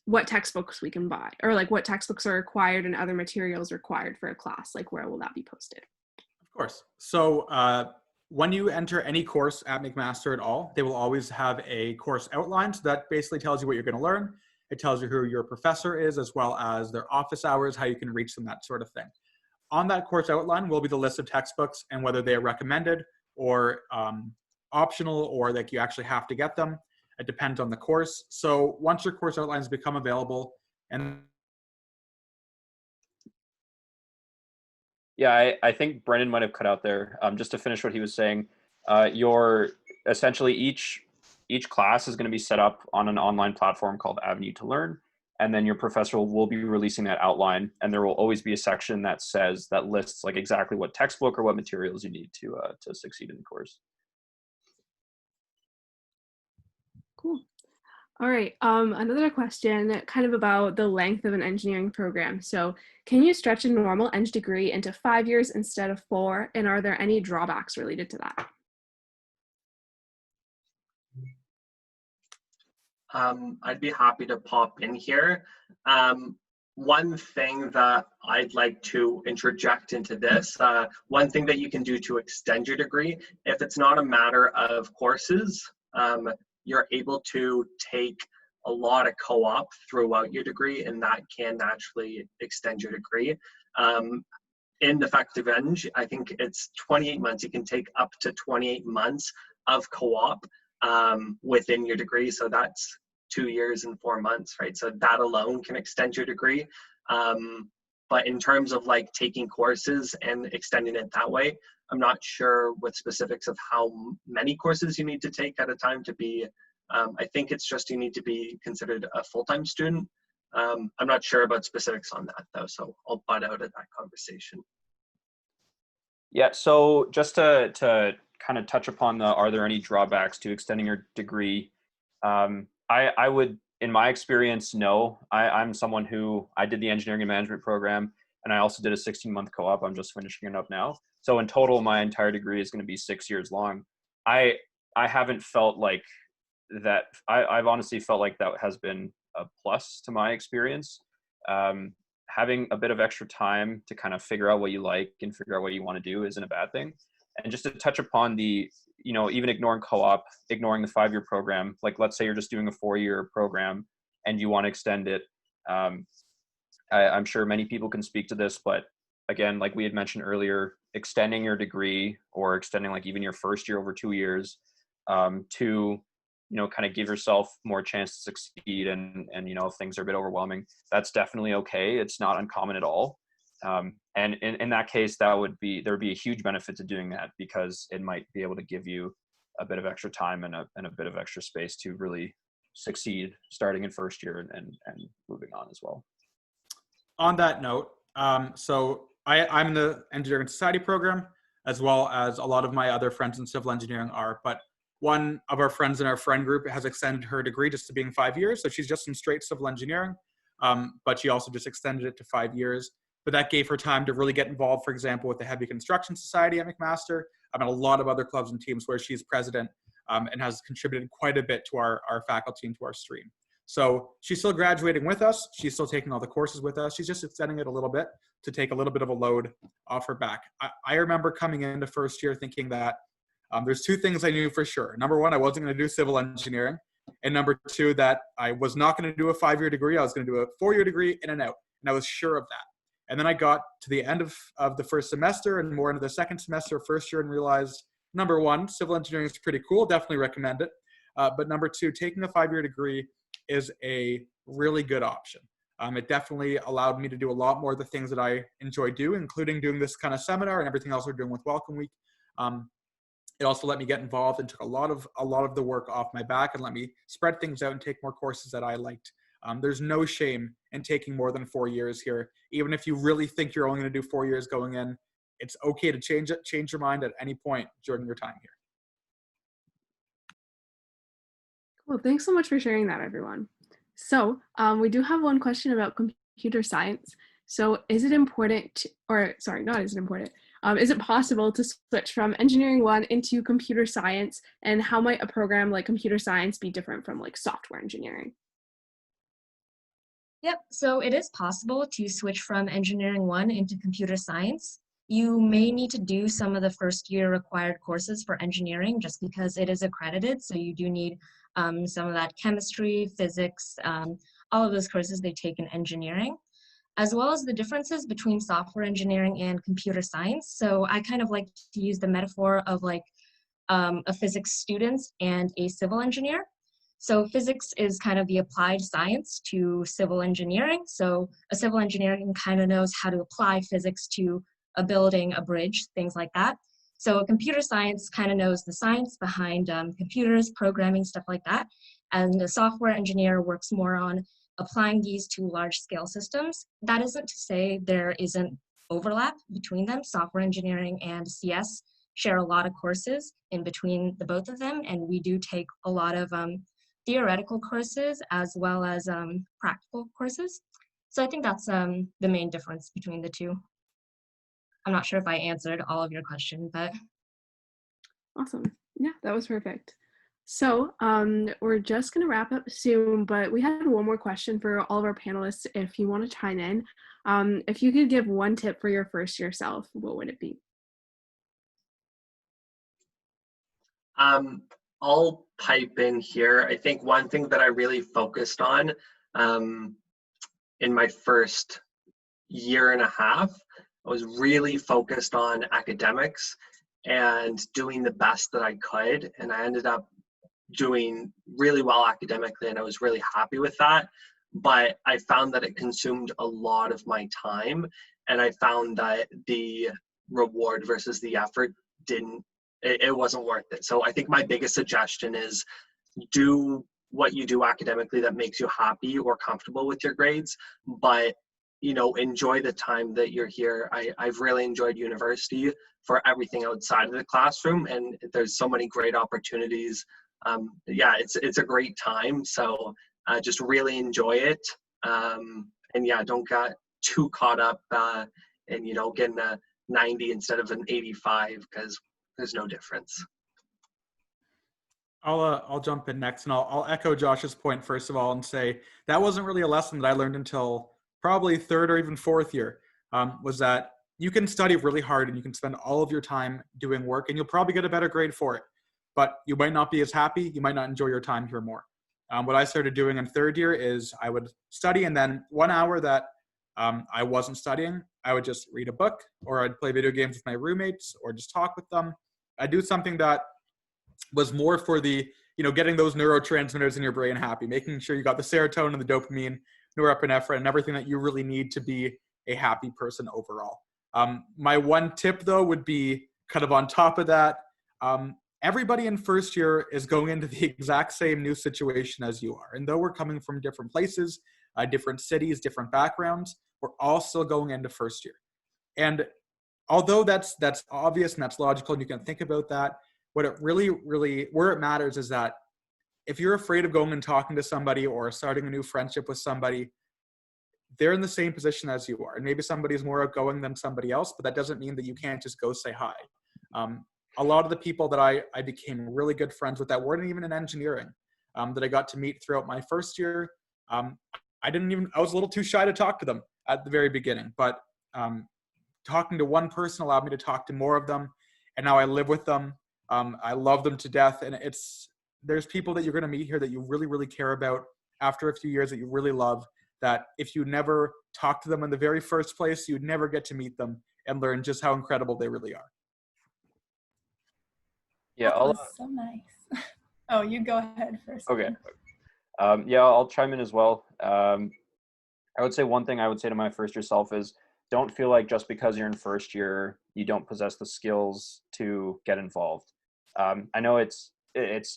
what textbooks we can buy, or what textbooks are required and other materials required for a class? Where will that be posted? Of course. So when you enter any course at McMaster at all, they will always have a course outline. So that basically tells you what you're going to learn. It tells you who your professor is, as well as their office hours, how you can reach them, that sort of thing. On that course outline will be the list of textbooks and whether they are recommended or optional, or you actually have to get them. It depends on the course. So once your course outlines become available, and yeah, I think Brendan might have cut out there. Just to finish what he was saying, your essentially each each class is going to be set up on an online platform called Avenue to Learn. And then your professor will be releasing that outline, and there will always be a section that lists like exactly what textbook or what materials you need to succeed in the course. Cool. All right, another question kind of about the length of an engineering program. So can you stretch a normal eng degree into 5 years instead of 4? And are there any drawbacks related to that? I'd be happy to pop in here. One thing that I'd like to interject into this, one thing that you can do to extend your degree, if it's not a matter of courses, you're able to take a lot of co-op throughout your degree, and that can naturally extend your degree. In the faculty of Eng, I think it's 28 months. You can take up to 28 months of co-op within your degree. So that's 2 years and 4 months, right? So that alone can extend your degree. But in terms of like taking courses and extending it that way, I'm not sure what specifics of how many courses you need to take at a time to be, I think it's just you need to be considered a full-time student. I'm not sure about specifics on that though, so I'll butt out at that conversation. Yeah, so just to kind of touch upon are there any drawbacks to extending your degree? I would, in my experience, no. I'm someone who, I did the engineering and management program, and I also did a 16-month co-op. I'm just finishing it up now. So in total, my entire degree is going to be 6 years long. I haven't felt like that. I've honestly felt like that has been a plus to my experience. Having a bit of extra time to kind of figure out what you like and figure out what you want to do isn't a bad thing. And just to touch upon even ignoring co-op, ignoring the 5-year program, like let's say you're just doing a 4-year program and you want to extend it. I'm sure many people can speak to this, but again, like we had mentioned earlier, extending your degree or extending like even your first year over 2 years to, kind of give yourself more chance to succeed and if things are a bit overwhelming, that's definitely okay. It's not uncommon at all. And in that case, there'd be a huge benefit to doing that because it might be able to give you a bit of extra time and a bit of extra space to really succeed starting in first year and moving on as well. On that note, so I'm in the Engineering Society program, as well as a lot of my other friends in civil engineering are, but one of our friends in our friend group has extended her degree just to being 5 years. So she's just in straight civil engineering, but she also just extended it to 5 years. But that gave her time to really get involved, for example, with the Heavy Construction Society at McMaster, and a lot of other clubs and teams where she's president and has contributed quite a bit to our faculty and to our stream. So she's still graduating with us. She's still taking all the courses with us. She's just extending it a little bit to take a little bit of a load off her back. I remember coming into first year thinking that there's 2 things I knew for sure. Number 1, I wasn't going to do civil engineering. And number 2, that I was not going to do a 5-year degree. I was going to do a 4-year degree in and out. And I was sure of that. And then I got to the end of the first semester and more into the second semester of first year and realized, number 1, civil engineering is pretty cool. Definitely recommend it. But number 2, taking a 5-year degree is a really good option. It definitely allowed me to do a lot more of the things that I enjoy doing, including doing this kind of seminar and everything else we're doing with Welcome Week. It also let me get involved and took a lot of the work off my back and let me spread things out and take more courses that I liked. There's no shame in taking more than 4 years here. Even if you really think you're only going to do 4 years going in, it's okay to change your mind at any point during your time here. Cool, thanks so much for sharing that, everyone. So we do have one question about computer science. So is it important, is it possible to switch from engineering 1 into computer science, and how might a program like computer science be different from like software engineering? Yep, so it is possible to switch from engineering 1 into computer science. You may need to do some of the first year required courses for engineering just because it is accredited. So you do need some of that chemistry, physics, all of those courses they take in engineering, as well as the differences between software engineering and computer science. So I kind of like to use the metaphor of like a physics student and a civil engineer. So physics is kind of the applied science to civil engineering. So a civil engineer kind of knows how to apply physics to a building, a bridge, things like that. So computer science kind of knows the science behind computers, programming, stuff like that. And the software engineer works more on applying these to large scale systems. That isn't to say there isn't overlap between them. Software engineering and CS share a lot of courses in between the both of them. And we do take a lot of theoretical courses as well as practical courses. So I think that's the main difference between the two. I'm not sure if I answered all of your question, but. Awesome. Yeah, that was perfect. So we're just going to wrap up soon, but we had one more question for all of our panelists if you want to chime in. If you could give one tip for your first year self, what would it be? I'll pipe in here. I think one thing that I really focused on in my first year and a half, I was really focused on academics and doing the best that I could. And I ended up doing really well academically, and I was really happy with that. But I found that it consumed a lot of my time, and I found that the reward versus the effort it wasn't worth it. So I think my biggest suggestion is do what you do academically that makes you happy or comfortable with your grades, but enjoy the time that you're here. I've really enjoyed university for everything outside of the classroom, and there's so many great opportunities. Yeah, it's a great time. So just really enjoy it. And yeah, don't get too caught up in getting a 90 instead of an 85, because there's no difference. I'll jump in next, and I'll echo Josh's point first of all and say that wasn't really a lesson that I learned until probably third or even fourth year, was that you can study really hard and you can spend all of your time doing work and you'll probably get a better grade for it, but you might not be as happy, you might not enjoy your time here more. What I started doing in third year is I would study, and then 1 hour that I wasn't studying, I would just read a book, or I'd play video games with my roommates, or just talk with them. I'd do something that was more for the, getting those neurotransmitters in your brain happy, making sure you got the serotonin and the dopamine, norepinephrine, and everything that you really need to be a happy person overall. My one tip, though, would be kind of on top of that. Everybody in first year is going into the exact same new situation as you are. And though we're coming from different places, different cities, different backgrounds, we're all still going into first year. And although that's obvious and that's logical, and you can think about that, what it really, where it matters is that if you're afraid of going and talking to somebody or starting a new friendship with somebody, they're in the same position as you are. And maybe somebody's more outgoing than somebody else, but that doesn't mean that you can't just go say hi. A lot of the people that I became really good friends with that weren't even in engineering, that I got to meet throughout my first year, I was a little too shy to talk to them at the very beginning, but talking to one person allowed me to talk to more of them. And now I live with them. I love them to death. And there's people that you're going to meet here that you really, really care about after a few years, that you really love, that if you never talk to them in the very first place, you'd never get to meet them and learn just how incredible they really are. Yeah, that was so nice. Oh, you go ahead first. Okay. Yeah, I'll chime in as well. I would say one thing I would say to my first year self is don't feel like just because you're in first year, you don't possess the skills to get involved. I know it's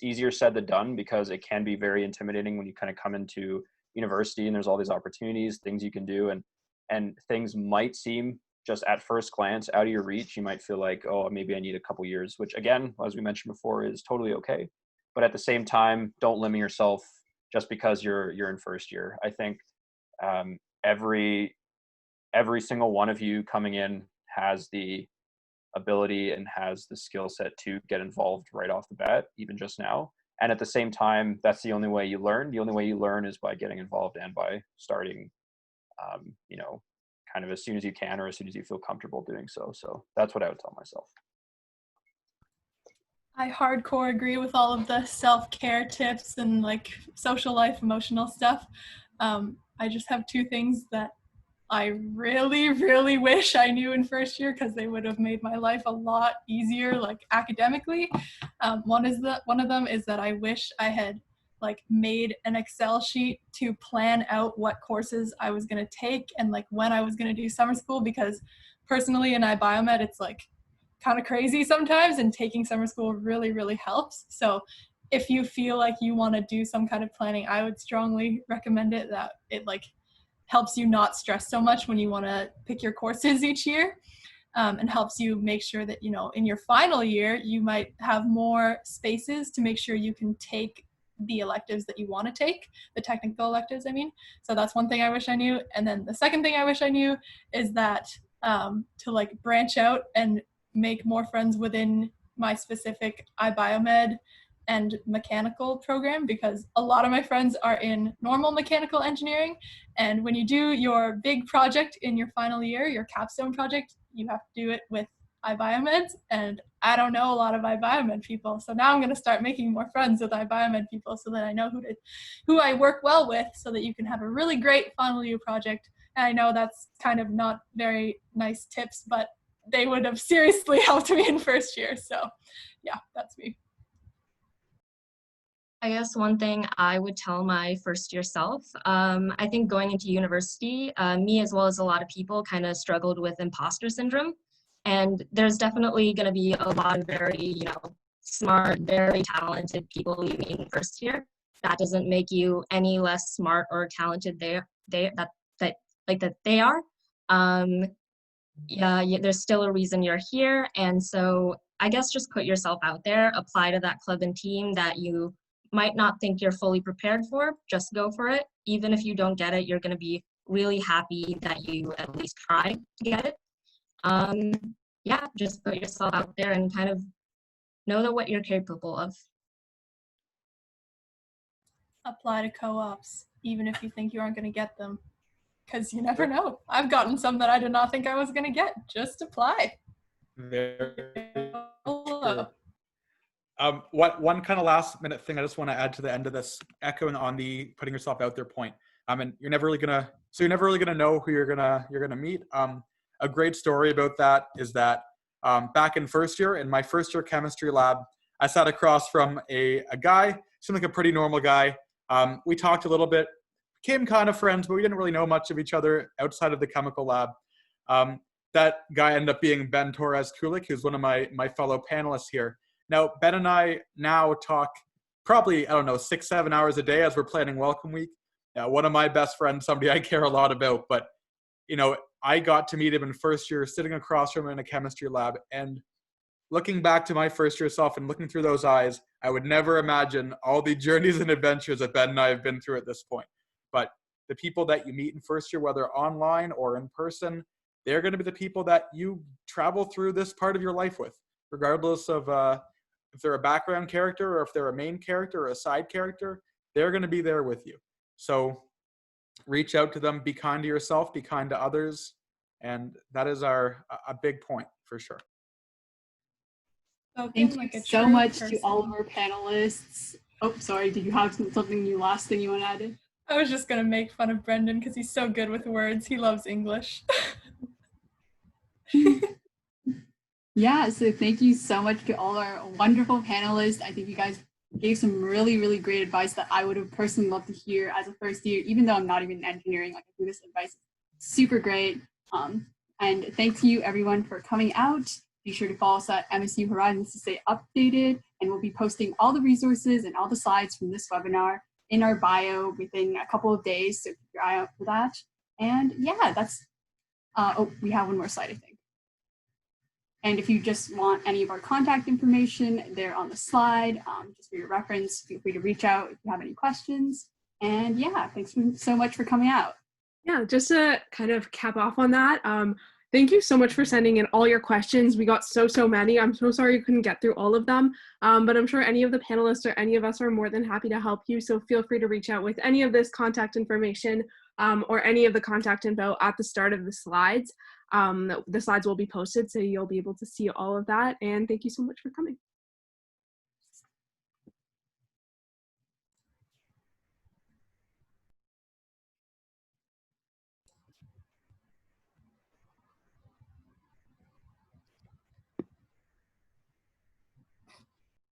easier said than done, because it can be very intimidating when you kind of come into university and there's all these opportunities, things you can do, and things might seem just at first glance out of your reach. You might feel like, oh, maybe I need a couple years, which again, as we mentioned before, is totally okay. But at the same time, don't limit yourself just because you're in first year. I think every single one of you coming in has the ability and has the skill set to get involved right off the bat, even just now. And at the same time, that's the only way you learn. The only way you learn is by getting involved and by starting, kind of as soon as you can, or as soon as you feel comfortable doing so. So that's what I would tell myself. I hardcore agree with all of the self-care tips and like social life, emotional stuff. I just have two things that I really, really wish I knew in first year, because they would have made my life a lot easier, like academically. One of them is that I wish I had like made an Excel sheet to plan out what courses I was going to take and like when I was going to do summer school, because personally in iBiomed, it's like kind of crazy sometimes, and taking summer school really, really helps. So if you feel like you want to do some kind of planning, I would strongly recommend it, that it like helps you not stress so much when you want to pick your courses each year, and helps you make sure that, you know, in your final year, you might have more spaces to make sure you can take the electives that you want to take, the technical electives, I mean. So that's one thing I wish I knew. And then the second thing I wish I knew is that to like branch out and make more friends within my specific iBiomed and mechanical program, because a lot of my friends are in normal mechanical engineering, and when you do your big project in your final year, your capstone project, you have to do it with iBiomed, and I don't know a lot of iBiomed people, so now I'm going to start making more friends with iBiomed people so that I know who I work well with, so that you can have a really great final year project. And I know that's kind of not very nice tips, but they would have seriously helped me in first year. So yeah, that's me. I guess one thing I would tell my first year self, I think going into university, me as well as a lot of people kind of struggled with imposter syndrome. And there's definitely going to be a lot of very, you know, smart, very talented people you meet in first year. That doesn't make you any less smart or talented that they are. Yeah, there's still a reason you're here. And so I guess just put yourself out there, apply to that club and team that you might not think you're fully prepared for. Just go for it. Even if you don't get it, you're going to be really happy that you at least tried to get it. Yeah, just put yourself out there and kind of know that what you're capable of. Apply to co-ops, even if you think you aren't going to get them, because you never know. I've gotten some that I did not think I was going to get. Just apply. Very true. One kind of last minute thing I just want to add to the end of this, echoing on the putting yourself out there point. And you're never really gonna know who you're gonna meet. A great story about that is that back in first year, in my first year chemistry lab, I sat across from a guy, seemed like a pretty normal guy. We talked a little bit, became kind of friends, but we didn't really know much of each other outside of the chemical lab. That guy ended up being Ben Torres-Kulik, who's one of my fellow panelists here. Now, Ben and I now talk probably, 6-7 hours a day as we're planning Welcome Week. One of my best friends, somebody I care a lot about, but, I got to meet him in first year, sitting across from him in a chemistry lab, and looking back to my first year self and looking through those eyes, I would never imagine all the journeys and adventures that Ben and I have been through at this point. But the people that you meet in first year, whether online or in person, they're going to be the people that you travel through this part of your life with, regardless of if they're a background character or if they're a main character or a side character, they're going to be there with you. So reach out to them, be kind to yourself, be kind to others. And that is a big point for sure. Thank you so much to all of our panelists. Oh, sorry. Did you have something last thing you want to add in? I was just going to make fun of Brendan because he's so good with words. He loves English. Yeah, so thank you so much to all our wonderful panelists. I think you guys gave some really, really great advice that I would have personally loved to hear as a first year, even though I'm not even in engineering. Like, I think this advice is super great. And thank you everyone for coming out. Be sure to follow us at MSU Horizons to stay updated, and we'll be posting all the resources and all the slides from this webinar in our bio within a couple of days, so keep your eye out for that. And yeah, that's, we have one more slide, I think. And if you just want any of our contact information, they're on the slide, just for your reference. Feel free to reach out if you have any questions. And yeah, thanks so much for coming out. Yeah, just to kind of cap off on that, thank you so much for sending in all your questions. We got so many. I'm so sorry you couldn't get through all of them, but I'm sure any of the panelists or any of us are more than happy to help you. So feel free to reach out with any of this contact information or any of the contact info at the start of the slides. The slides will be posted, so you'll be able to see all of that. And thank you so much for coming.